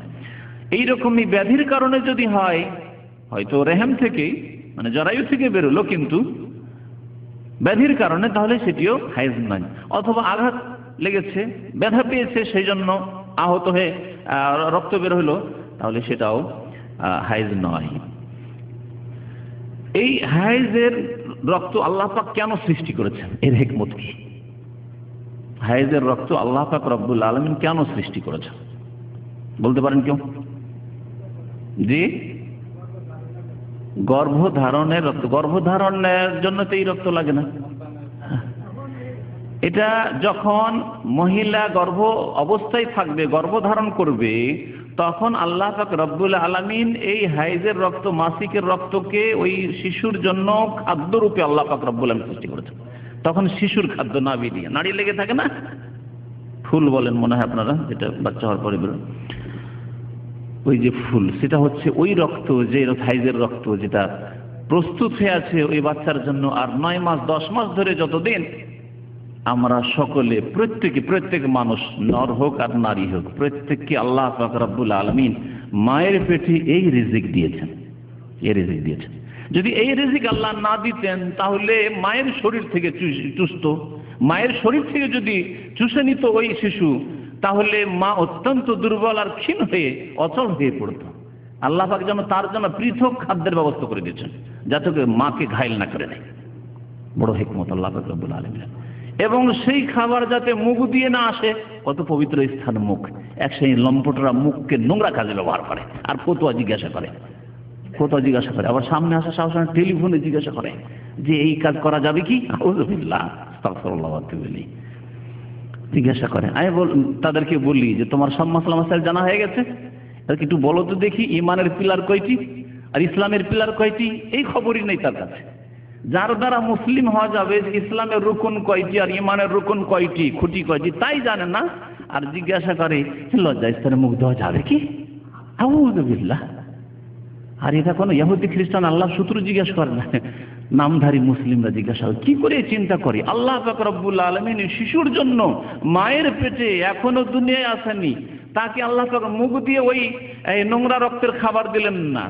এইরকমই ব্যাধির কারণে যদি হয়, হয়তো রেহেম থেকেই, মানে জরায়ু থেকে বেরোলো কিন্তু ব্যাধির কারণে, তাহলে সেটিও হাইজ নয়। অথবা আঘাত লেগেছে, ব্যথা পেয়েছে, সেই জন্য আহত হয়ে রক্ত বের হলো, তাহলে সেটাও হাইজ নয়। এই হাইজের রক্ত আল্লাহ পাক কেন সৃষ্টি করেছেন, এর হিকমত কি? হাইজের রক্ত আল্লাহ পাক রব্বুল আলামিন কেন সৃষ্টি করেছেন বলতে পারেন কেউ? জি, গর্ভধারণের রক্ত। গর্ভধারণের জন্য তো এই রক্ত লাগে না। এটা যখন মহিলা গর্ভ অবস্থায় থাকবে, গর্ভধারণ করবে, তখন আল্লাহ পাক রব্বুল আলামিন এই হাইজের রক্ত, মাসিকের রক্তকে ওই শিশুর জন্য খাদ্য রূপে আল্লাহ পাক রব্বুল আলামিন সৃষ্টি করেছেন। তখন শিশুর খাদ্য না বেরিয়ে নাড়ি লেগে থাকে না, ফুল বলেন মনে হয় আপনারা, যেটা বাচ্চা হওয়ার পরে বেরোয়, ওই যে ফুল, সেটা হচ্ছে ওই রক্ত, যে হাইজের রক্ত যেটা প্রস্তুত হয়ে আছে ওই বাচ্চার জন্য। আর 9 মাস 10 মাস ধরে যতদিন আমরা সকলে, প্রত্যেক মানুষ, নর হোক আর নারী হোক, প্রত্যেককে আল্লাহ পাক রব্বুল আলামিন মায়ের পেটে এই রিজিক দিয়েছেন, এই রিজিক দিয়েছেন। যদি এই রিজিক আল্লাহ না দিতেন, তাহলে মায়ের শরীর থেকে চুষত, মায়ের শরীর থেকে যদি চুষে নিত ওই শিশু, তাহলে মা অত্যন্ত দুর্বল আর ক্ষীণ হয়ে অচল হয়ে পড়ত। আল্লাহ পাক যেন তার জন্য পৃথক খাদ্যের ব্যবস্থা করে দিয়েছেন, যাতে মাকে ঘায়েল না করে নেয়। বড় হিকমত আল্লাহ পাক রব্বুল আলামিন। এবং সেই খাবার যাতে মুখ দিয়ে না আসে, কত পবিত্র স্থান মুখ, এক সেই লম্পটরা মুখকে নোংরা কাজে ব্যবহার করে, আর ফতোয়া জিজ্ঞাসা করে, আবার সামনে আসা সাহস টেলিফোনে জিজ্ঞাসা করে যে এই কাজ করা যাবে কি, আউযুবিল্লাহ আস্তাগফিরুল্লাহ ওয়া আতুবু ইলাইহি, জিজ্ঞাসা করে। আমি তাদেরকে বলি যে তোমার সব মাসলা মাসাইল জানা হয়ে গেছে, তাদেরকে একটু বলো তো দেখি, ইমানের পিলার কয়টি আর ইসলামের পিলার কয়টি, এই খবরই নেই তার কাছে। যার দ্বারা মুসলিম হওয়া যাবে, ইসলামের রুকন কয়টি আর ইমানের রুকন কয়টি, খুঁটি কয়টি, তাই জানে না। আর জিজ্ঞাসা করে লজ্জাস্থানে মুখ দেওয়া যাবে কি? আউযু বিল্লাহ। আর এটা কোনো ইহুদি খ্রিস্টান আল্লাহ শত্রু জিজ্ঞাসা করে না, নামধারী মুসলিমরা জিজ্ঞাসা করে। কি করে চিন্তা করি আল্লাহ পাক রব্বুল আলামিন শিশুর জন্য মায়ের পেটে এখনো দুনিয়ায় আসেনি, তাকে আল্লাহ পাক মুখ দিয়ে ওই নোংরা রক্তের খাবার দিলেন না,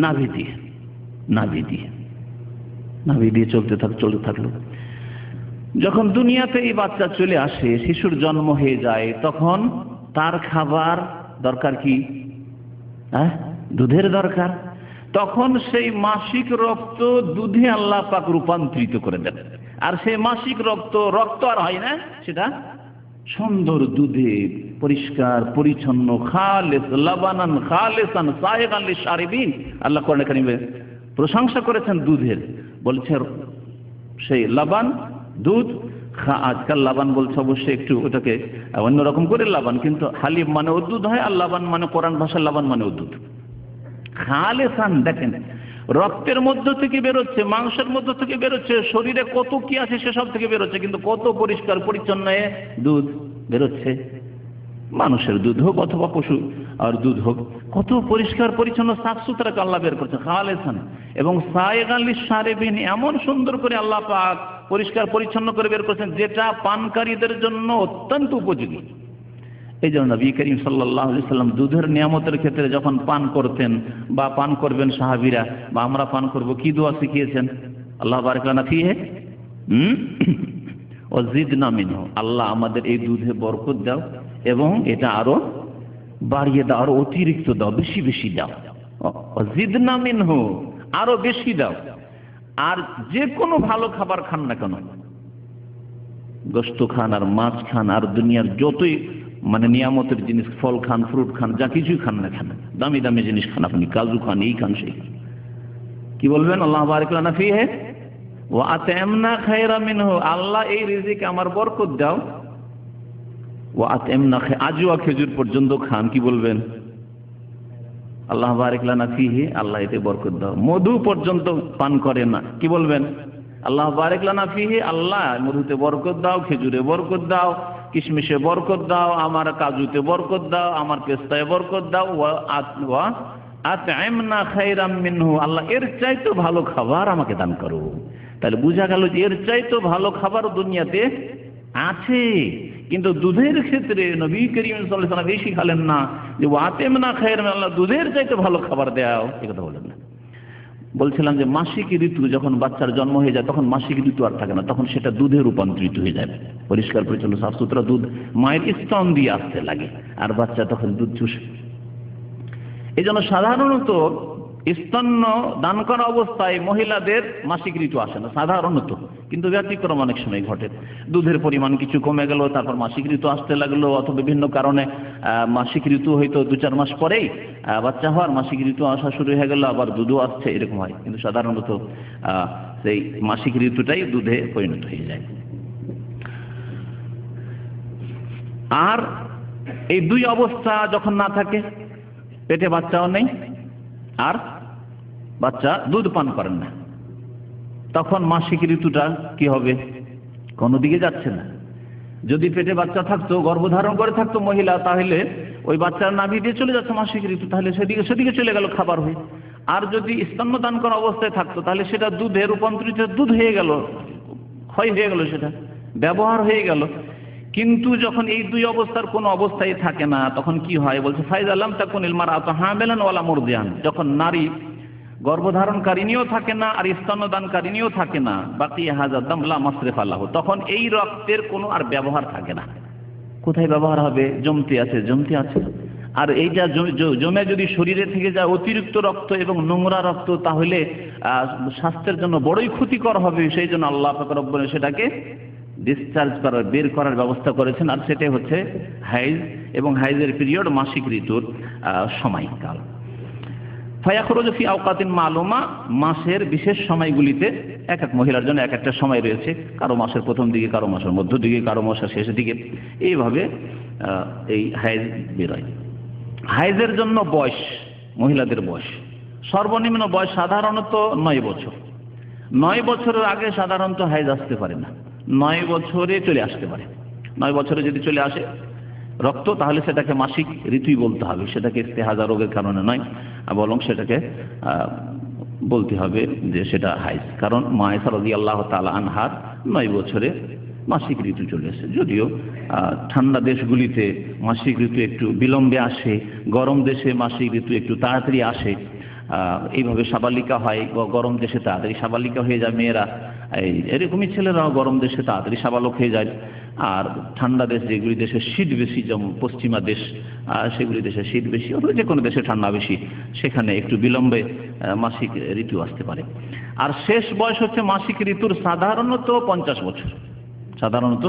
নাভি দিয়ে চলতে থাকলো। যখন দুনিয়াতে এই বাচ্চা চলে আসে, শিশুর জন্ম হয়ে যায়, তখন তার খাবার দরকার কি? দুধের দরকার। তখন সেই মাসিক রক্ত দুধে আল্লাহ পাক রূপান্তরিত করে দেন। আর সেই মাসিক রক্ত আর হয় না, সেটা সুন্দর দুধে পরিষ্কার পরিচ্ছন্ন, খালেস লাবানান খালেসান সায়গান লিশারিবিন। আল্লাহ কোরআনে কারিমে প্রশংসা করেছেন দুধের, বলছে সেই লাবান দুধ। আজকাল লাবান বলছে অবশ্যই একটু ওটাকে অন্যরকম করে লাবান, কিন্তু হালিব মানে দুধ হয়, আর লাবান মানে কোরআন ভাষার লাবান মানে দুধ। খালেসান, দেখেন রক্তের মধ্য থেকে বেরোচ্ছে, মাংসের মধ্য থেকে বেরোচ্ছে, শরীরে কত কি আছে সেসব থেকে বেরোচ্ছে, কিন্তু কত পরিষ্কার পরিচ্ছন্ন দুধ বেরোচ্ছে। মানুষের দুধ হোক অথবা পশু আর দুধ হোক, কত পরিষ্কার পরিচ্ছন্ন সাফ সুতরা আল্লাহ বের করছে। খালেসান এবং সায়গান লিশারিবিন, এমন সুন্দর করে আল্লাহ পাক পরিষ্কার পরিচ্ছন্ন করে বের করছেন, যেটা পানকারীদের জন্য অত্যন্ত উপযোগী। এই জন্য নবী করিম সাল্লাল্লাহু আলাইহি সাল্লাম দুধের নিয়ামতের ক্ষেত্রে যখন পান করতেন বা পান করবেন সাহাবীরা বা আমরা পান করব, কি দোয়া শিখিয়েছেন? আল্লাহ বারিক লানা ফিহি ওয়া জিদনা মিনহু, আল্লাহ আমাদের এই দুধে বরকত দাও এবং এটা আরো বাড়িয়ে দাও, আরো অতিরিক্ত দাও, বেশি বেশি দাও। ওয়া জিদনা মিনহু, আরো বেশি দাও। আর যে কোনো ভালো খাবার খান না কেন, গোশত খান আর মাছ খান আর দুনিয়ার যতই মানে নিয়ামতের জিনিস, ফল খান, ফ্রুট খান, যা কিছুই খান না কেন, দামি দামি জিনিস খান, আপনি কাজু খান, এই খান সেই খান, কি বলবেন? আল্লাহ বারিক লানা ফিহি ওয়া আত'আমনা খায়রা মিনহু, আল্লাহ এই রিজিকে আমার বরকত দাও। ওয়া আত'আমনা, আজওয়া খেজুর পর্যন্ত খান, কি বলবেন? আল্লাহ বারিক লানা ফিহি, আল্লাহ এতে বরকত দাও। মধু পর্যন্ত পান করে না, কি বলবেন? আল্লাহ বারিক লানা ফিহি, আল্লাহ মধুতে বরকত দাও, খেজুরে বরকত দাও, কিশমিশে বরকত দাও, আমার কাজুতে বরকত দাও, আমার পেস্তায় বরকত দাও। ওয়া আত'আমনা খায়রাম মিনহু, আল্লাহ এর চাইতে ভালো খাবার আমাকে দান করো। তাহলে বোঝা গেল যে এর চাইতে ভালো খাবার দুনিয়াতে আছে, কিন্তু দুধের ক্ষেত্রে নবী করিম সাল্লাল্লাহু আলাইহি ওয়াসাল্লাম বেশি খালেন না, যে ওয়া আত'আমনা খায়রাম, আল্লাহ দুধের চাইতে ভালো খাবার দাও, এই কথা বলেন না। বলছিলাম যে মাসিক ঋতু যখন বাচ্চার জন্ম হয়ে যায়, তখন মাসিক ঋতু আর থাকে না, তখন সেটা দুধে রূপান্তরিত হয়ে যায়। পরিষ্কার পরিচ্ছন্ন সাফ সুতরা দুধ মায়ের স্তন দিয়ে আসতে লাগে, আর বাচ্চা তখন দুধ চুষে। এই জন্য সাধারণত স্তন দান করা অবস্থায় মহিলাদের মাসিক ঋতু আসে না সাধারণত, কিন্তু ব্যতিক্রম অনেক সময় ঘটে। দুধের পরিমাণ কিছু কমে গেল, তারপর মাসিক ঋতু আসতে লাগলো, অথবা বিভিন্ন কারণে মাসিক ঋতু হয়তো 2-4 মাস পরেই বাচ্চা হওয়ার মাসিক ঋতু আসা শুরু হয়ে গেল, আবার দুধও আসছে, এরকম হয়। কিন্তু সাধারণত সেই মাসিক ঋতুটাই দুধে পরিণত হয়ে যায়। আর এই দুই অবস্থা যখন না থাকে, পেটে বাচ্চাও নেই আর বাচ্চা দুধ পান করেন না, তখন মাসিক ঋতুটা কি হবে? কোনো দিকে যাচ্ছে না। যদি পেটে বাচ্চা থাকতো, গর্ভধারণ করে থাকতো মহিলা, তাহলে ওই বাচ্চার নাভি দিয়ে চলে যাচ্ছে মাসিক ঋতু, তাহলে সেদিকে চলে গেল খাবার হয়ে। আর যদি স্তন্যদান করা অবস্থায় থাকতো, তাহলে সেটা দুধে রূপান্তরিত, দুধ হয়ে গেল, ক্ষয় হয়ে গেল, সেটা ব্যবহার হয়ে গেল। কিন্তু যখন এই দুই অবস্থার কোনো অবস্থায় থাকে না, তখন কি হয়? বলছে ফাইজা লাম তাকুনিল মারআতু হামিলান ওয়ালা মুরদিআন, যখন নারী গর্ভধারণকারিণীও থাকে না আর স্তন্যদানকারিণীও থাকে না, বাকি হাজা দাম লা মাসরিফা লাহু, তখন এই রক্তের কোনো আর ব্যবহার থাকে না। কোথায় ব্যবহার হবে? জমতে আছে। আর এইটা জমে যদি শরীরে থেকে যায় অতিরিক্ত রক্ত এবং নোংরা রক্ত, তাহলে স্বাস্থ্যের জন্য বড়ই ক্ষতিকর হবে। সেই জন্য আল্লাহ পাক রব্বুল সেটাকে ডিসচার্জ করার, বের করার ব্যবস্থা করেছেন। আর সেটাই হচ্ছে হাইজ, এবং হাইজের পিরিয়ড মাসিক ঋতুর সময়কাল। ফায়াখরুজু ফি আওকাতিন মালুমা, মাসের বিশেষ সময়গুলিতে এক এক মহিলার জন্য এক একটা সময় রয়েছে, কারো মাসের প্রথম দিকে, কারো মাসের মধ্য দিকে, কারো মাসের শেষের দিকে, এইভাবে এই হাইজ বেরোয়। হাইজের জন্য বয়স, মহিলাদের বয়স, সর্বনিম্ন বয়স সাধারণত 9 বছর। 9 বছরের আগে সাধারণত হাইজ আসতে পারে না, 9 বছরে চলে আসতে পারে। 9 বছরে যদি চলে আসে রক্ত, তাহলে সেটাকে মাসিক ঋতুই বলতে হবে, সেটাকে ইস্তেহাজা রোগের কারণে নয়, বরং সেটাকে বলতে হবে যে সেটা হাইজ। কারণ মা আয়েশা রাদিয়াল্লাহু তাআলা আনহার 9 বছরে মাসিক ঋতু চলে এসেছে। যদিও ঠান্ডা দেশগুলিতে মাসিক ঋতু একটু বিলম্বে আসে, গরম দেশে মাসিক ঋতু একটু তাড়াতাড়ি আসে। এইভাবে সাবালিকা হয়, গরম দেশে তাড়াতাড়ি সাবালিকা হয়ে যায় মেয়েরা, এরকমই ছেলেরাও গরম দেশে তাড়াতাড়ি সাবালক হয়ে যায়। আর ঠান্ডা দেশ যেগুলি দেশে শীত বেশি, যেমন পশ্চিমা দেশ, সেগুলি দেশে শীত বেশি, অথবা যে কোনো দেশে ঠান্ডা বেশি, সেখানে একটু বিলম্বে মাসিক ঋতু আসতে পারে। আর শেষ বয়স হচ্ছে মাসিক ঋতুর সাধারণত 50 বছর। সাধারণত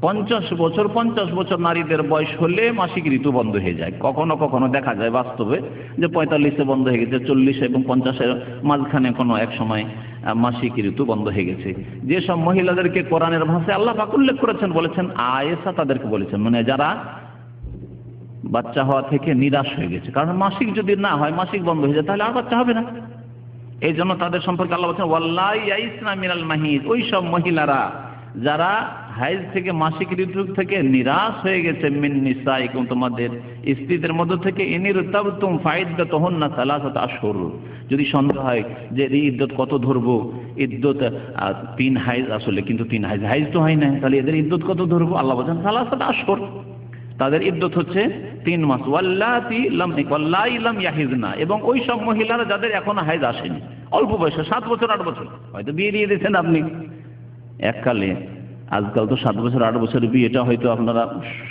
50 বছর, 50 বছর নারীদের বয়স হলে মাসিক ঋতু বন্ধ হয়ে যায়। কখনো কখনো দেখা যায় বাস্তবে যে 45-এ বন্ধ হয়ে গেছে, 40 এবং 50-এর মাঝখানে কোনো এক সময় মাসিক ঋতু বন্ধ হয়ে গেছে। যেসব মহিলাদেরকে কোরআনের ভাষায় আল্লাহ পাক উল্লেখ করেছেন, বলেছেন আয়েশা তাদেরকে বলেছেন, মানে যারা বাচ্চা হওয়া থেকে নিরাশ হয়ে গেছে। কারণ মাসিক যদি না হয়, মাসিক বন্ধ হয়ে যায়, তাহলে আর বাচ্চা হবে না। এই জন্য তাদের সম্পর্কে আল্লাহ বলছেন ওয়াল্লাহি ইয়াইসনা মিনাল মাহিদ, ওই সব মহিলারা যারা হাইজ থেকে মাসিক ঋতু থেকে নিরাশ হয়ে গেছে, মিন নিসাইকুম, তোমাদের স্ত্রীদের মধ্য থেকে, ইনিরতাবতুম ফাইদ্দাতুহুন্না সালাসাতু আশহুর, যদি সন্দেহ হয় যে ইদ্যত কত ধরবো, ইদ্যত 3 হাইজ আসলে, কিন্তু 3 হাইজ তো হয় না, তাহলে এদের ইদ্যত কত ধরবো? আল্লাহ বলেন সালাসাতু আশহুর, তাদের ইদ্যত হচ্ছে 3 মাস। ওয়াল্লাতি লাম ইয়াহিজনা, এবং ওই সব মহিলারা যাদের এখনো হাইজ আসেনি, অল্প বয়সে 7 বছর 8 বছর, হয়তো বিয়ে দিয়ে দিয়েছেন আপনি এককালে। আজকাল তো 7 বছর 8 বছরের বিয়েটা হয়তো আপনারা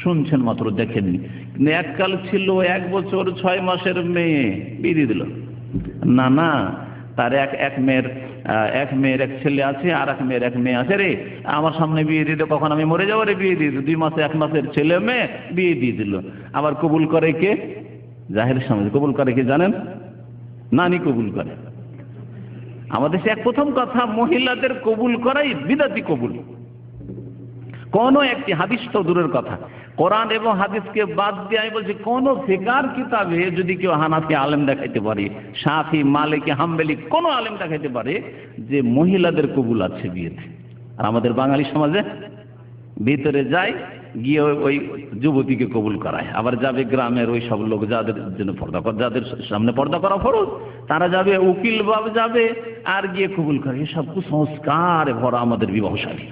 শুনছেন মাত্র, দেখেননি। কিন্তু এককাল ছিল 1 বছর 6 মাসের মেয়ে বিয়ে দিয়ে দিল। না না, তার এক মেয়ের এক ছেলে আছে, আর এক মেয়ের এক মেয়ে আছে, রে আমার সামনে বিয়ে দিয়ে দিল, কখন আমি মরে যাবো রে, বিয়ে দিয়ে দিল। 2 মাসে 1 মাসের ছেলে মেয়ে বিয়ে দিয়ে দিল। আবার কবুল করে কে? জাহের সমাজে কবুল করে কে জানেন? নানি কবুল করে। আমাদের সে এক প্রথম কথা, মহিলাদের কবুল করাই বিদাতি কবুল। কোন একটি হাদিস তো দূরের কথা, কোরআন এবং হাদিসকে বাদ দিয়ে আমি বলছি, কোন ফিকার কিতাবে যদি কেউ হানাফি আলেম দেখাইতে পারে, শাফি, মালিকি, হাম্বলি কোন আলেম দেখাইতে পারে যে মহিলাদের কবুল আছে বিয়েতে। আর আমাদের বাঙালি সমাজে ভিতরে যায়, গিয়ে ওই যুবতীকে কবুল করায়, আবার যাবে গ্রামের ওই সব লোক যাদের জন্য যাদের সামনে পর্দা করা ফরজ, তারা যাবে, উকিল বাবু যাবে, আর গিয়ে কবুল করে। এসব কুসংস্কারে ভরা আমাদের বিবাহশালী।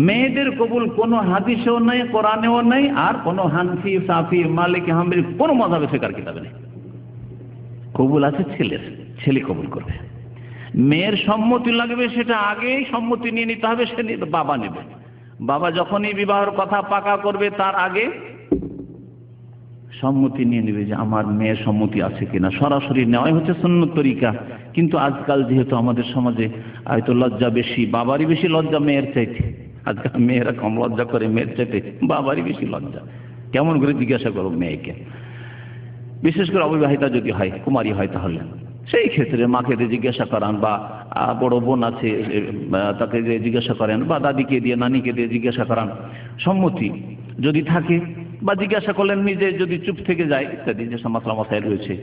মেয়েদের কবুল কোনো হাদিসেও নাই, কোরআনেও নাই, আর কোনো হানফি, সাফি, মালিকি, হাম্বলি কোনো মাযহাবে ফিকার কিতাবে নেই। কবুল আছে ছেলের, ছেলে কবুল করবে। মেয়ের সম্মতি লাগবে, সেটা আগেই সম্মতি নিয়ে নিতে হবে, সে বাবা নেবে। বাবা যখনই বিবাহের কথা পাকা করবে, তার আগে সম্মতি নিয়ে নেবে যে আমার মেয়ের সম্মতি আছে কিনা। সরাসরি নেওয়াই হচ্ছে সুন্নত তরিকা। কিন্তু আজকাল যেহেতু আমাদের সমাজে হয়তো লজ্জা বেশি, বাবারই বেশি লজ্জা মেয়ের চাইতে। আজকাল মেয়েরা কম লজ্জা করে, মেয়ের চাইতে বাবারই বেশি লজ্জা। কেমন করে জিজ্ঞাসা করো মেয়েকে, বিশেষ করে অবিবাহিতা যদি হয়, কুমারী হয়, তাহলে সেই ক্ষেত্রে মাকে দিয়ে জিজ্ঞাসা করান, বা বড় বোন আছে তাকে দিয়ে জিজ্ঞাসা করেন, বা দাদিকে দিয়ে, নানিকে দিয়ে জিজ্ঞাসা করান। সম্মতি যদি থাকে, বা জিজ্ঞাসা করলেন নিজে যদি চুপ থেকে যায়, ইত্যাদি যে মাসলা মাসাইল রয়েছে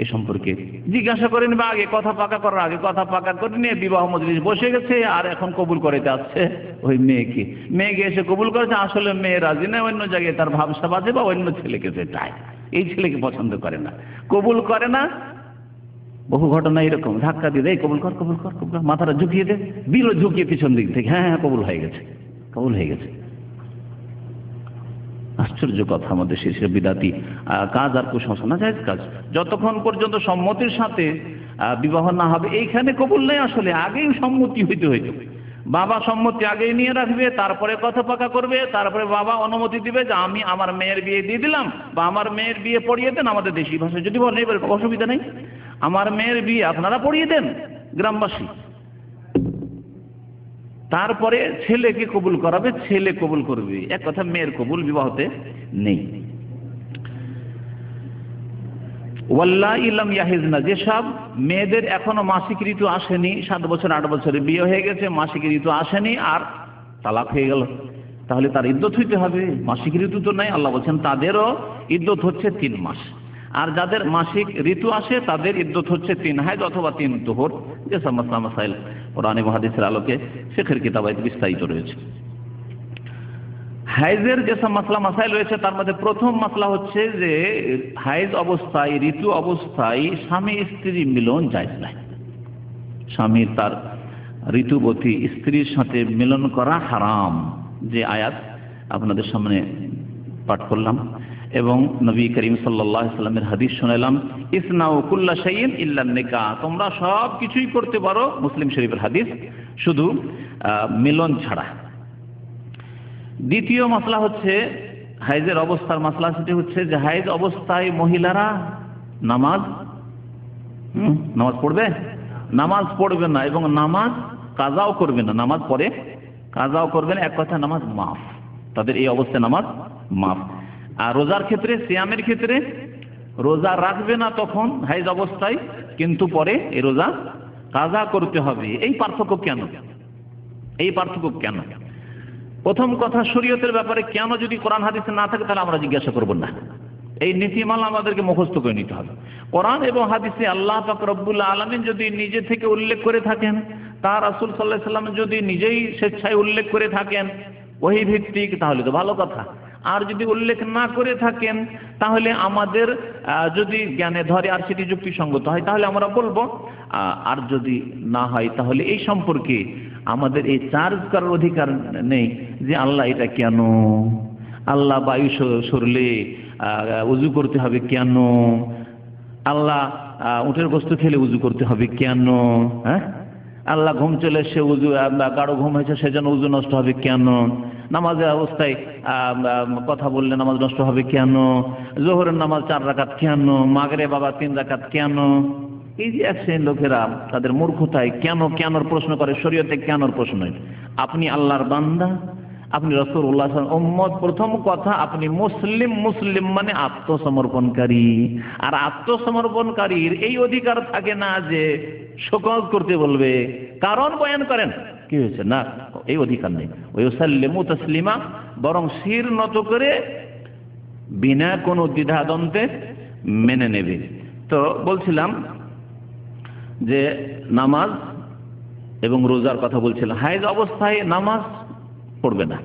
এ সম্পর্কে জিজ্ঞাসা করেন, বা আগে কথা পাকা করার আগে কথা পাকা করে নিয়ে বিবাহ মজলিস বসে গেছে, আর এখন কবুল করে যাচ্ছে ওই মেয়েকে এসে কবুল করেছে। আসলে মেয়ে রাজি না, অন্য জায়গায় তার ভাবসা বাজে, বা অন্য ছেলেকে সে চায়, এই ছেলেকে পছন্দ করে না, কবুল করে না। বহু ঘটনা এরকম, ধাক্কা দিয়ে দেয়, কবুল কর কবুল কর কবুল কর, মাথাটা ঝুঁকিয়ে দেয়, দিল ঝুঁকিয়ে পিছন দিক থেকে, হ্যাঁ হ্যাঁ কবুল হয়ে গেছে, কবুল হয়ে গেছে। আশ্চর্য কথা, আমাদের শেষে বিদাতি কাজ আর কুসংস্কার না জায়েজ কাজ। যতক্ষণ পর্যন্ত সম্মতির সাথে বিবাহ না হবে, এইখানে কবুল নেই। আসলে আগেই সম্মতি হইতে হইতো। বাবা সম্মতি আগেই নিয়ে রাখবে, তারপরে কথা পাকা করবে, তারপরে বাবা অনুমতি দিবে যে আমি আমার মেয়ের বিয়ে দিয়ে দিলাম, বা আমার মেয়ের বিয়ে পড়িয়ে দেন। আমাদের দেশি ভাষায় যদি বলেন, এবার অসুবিধা নেই, আমার মেয়ের বিয়ে আপনারা পড়িয়ে দেন গ্রামবাসী। তারপরে ছেলেকে কবুল করাবে, ছেলে কবুল করবে। এক কথা, মেয়ের কবুল বিবাহতে নেই। ওয়াল্লাহি লাম ইয়াহিজনা, যেসব মেয়েদের এখনো মাসিক ঋতু আসেনি, 7 বছর 8 বছরে বিয়ে হয়ে গেছে, মাসিক ঋতু আসেনি, আর তালাক হয়ে গেল, তাহলে তার ইদ্যত হইতে হবে। মাসিক ঋতু তো নাই, আল্লাহ বলছেন তাদেরও ইদ্যত হচ্ছে 3 মাস। আর যাদের মাসিক ঋতু আসে, তাদের ইদ্যত হচ্ছে 3 হাইজ অথবা 3 তুহর, যে মাসলা মাসাইল কোরআন এবং হাদিসের আলোকে শেখের কিতাবে বিস্তারিত রয়েছে। হাইজের যেসব মাসলা মাসাইল রয়েছে তার মধ্যে প্রথম মাসলা হচ্ছে যে হাইজ অবস্থায়, ঋতু অবস্থায় স্বামী স্ত্রী মিলন জায়েজ নাই। স্বামীর তার ঋতুবতী স্ত্রীর সাথে মিলন করা হারাম, যে আয়াত আপনাদের সামনে পাঠ করলাম এবং নবী করিম সাল্লাল্লাহু আলাইহি ওয়াসাল্লামের হাদিস শোনালাম, ইসনাউ কুল্লা শাইইন ইল্লা নিকাহ, তোমরা সব কিছুই করতে পারো, মুসলিম শরীফের হাদিস, শুধু মিলন ছাড়া। দ্বিতীয় মাসলা হচ্ছে হাইজের অবস্থার মাসলা, সেটি হচ্ছে যে হাইজ অবস্থায় মহিলারা নামাজ পড়বে, নামাজ পড়বে না এবং নামাজ কাজাও করবে না, নামাজ পড়ে কাজাও করবে না, এক কথা নামাজ মাফ, তাদের এই অবস্থায় নামাজ মাফ। আর রোজার ক্ষেত্রে, সিয়ামের ক্ষেত্রে রোজা রাখবে না তখন হাইজ অবস্থায়, কিন্তু পরে এই রোজা কাজা করতে হবে। এই পার্থক্য কেন? এই পার্থক্য কেন? প্রথম কথা, শরীয়তের ব্যাপারে কেন যদি কোরআন হাদিসে না থাকে তাহলে আমরা জিজ্ঞাসা করব না, এই নীতিমালা আমাদেরকে মুখস্থ করে নিতে হবে। কোরআন এবং হাদিসে আল্লাহ পাক রব্বুল আলামিন যদি নিজে থেকে উল্লেখ করে থাকেন, তার রাসূল সাল্লাল্লাহু আলাইহি ওয়াসাল্লাম যদি নিজেই স্বেচ্ছায় উল্লেখ করে থাকেন ওহী ভিত্তিক, তাহলে তো ভালো কথা। আর যদি উল্লেখ না করে থাকেন তাহলে আমাদের যদি জ্ঞানে ধরে আর সেটি যুক্তিসঙ্গত হয় তাহলে আমরা বলবো, আর যদি না হয় তাহলে এই সম্পর্কে আমাদের এই চার্জ করার অধিকার নেই যে আল্লাহ এটা কেন, আল্লাহ বায়ু সরলে উজু করতে হবে কেন, আল্লাহ উটের গোশত খেলে উজু করতে হবে কেন, হ্যাঁ, আল্লাহ ঘুম চলে এসে উজু, গাঢ় ঘুম হয়েছে সেজন্য উজু নষ্ট হবে কেন, নামাজের অবস্থায় কথা বললে নামাজ নষ্ট হবে কেন, জোহরের নামাজ 4 রাকাত কেন, মাগরিব বাবা 3 রাকাত কেন। এই যে এক শ্রেণীর লোকেরা তাদের মূর্খতায় কেনর প্রশ্ন করে, শরীয়তে কেনর প্রশ্ন। আপনি আল্লাহর বান্দা, আপনি রাসূলুল্লাহ সাল্লাল্লাহু আলাইহি ওয়াসাল্লাম উম্মত, প্রথম কথা আপনি মুসলিম মানে আত্মসমর্পণকারী, আর আত্মসমর্পণকারীর এই অধিকার থাকে না যে শোকজ করতে বলবে, কারণ বয়ান করেন কি হয়েছে, না, এই অধিকার নেই। ওয়াসাল্লিমু তাসলিমা, বরং শির নত করে বিনা কোনো দ্বিধাদ্বন্দ্বে মেনে নেবে। তো বলছিলাম যে নামাজ এবং রোজার কথা বলছিলাম। হায়েজ অবস্থায় নামাজ পড়বে না,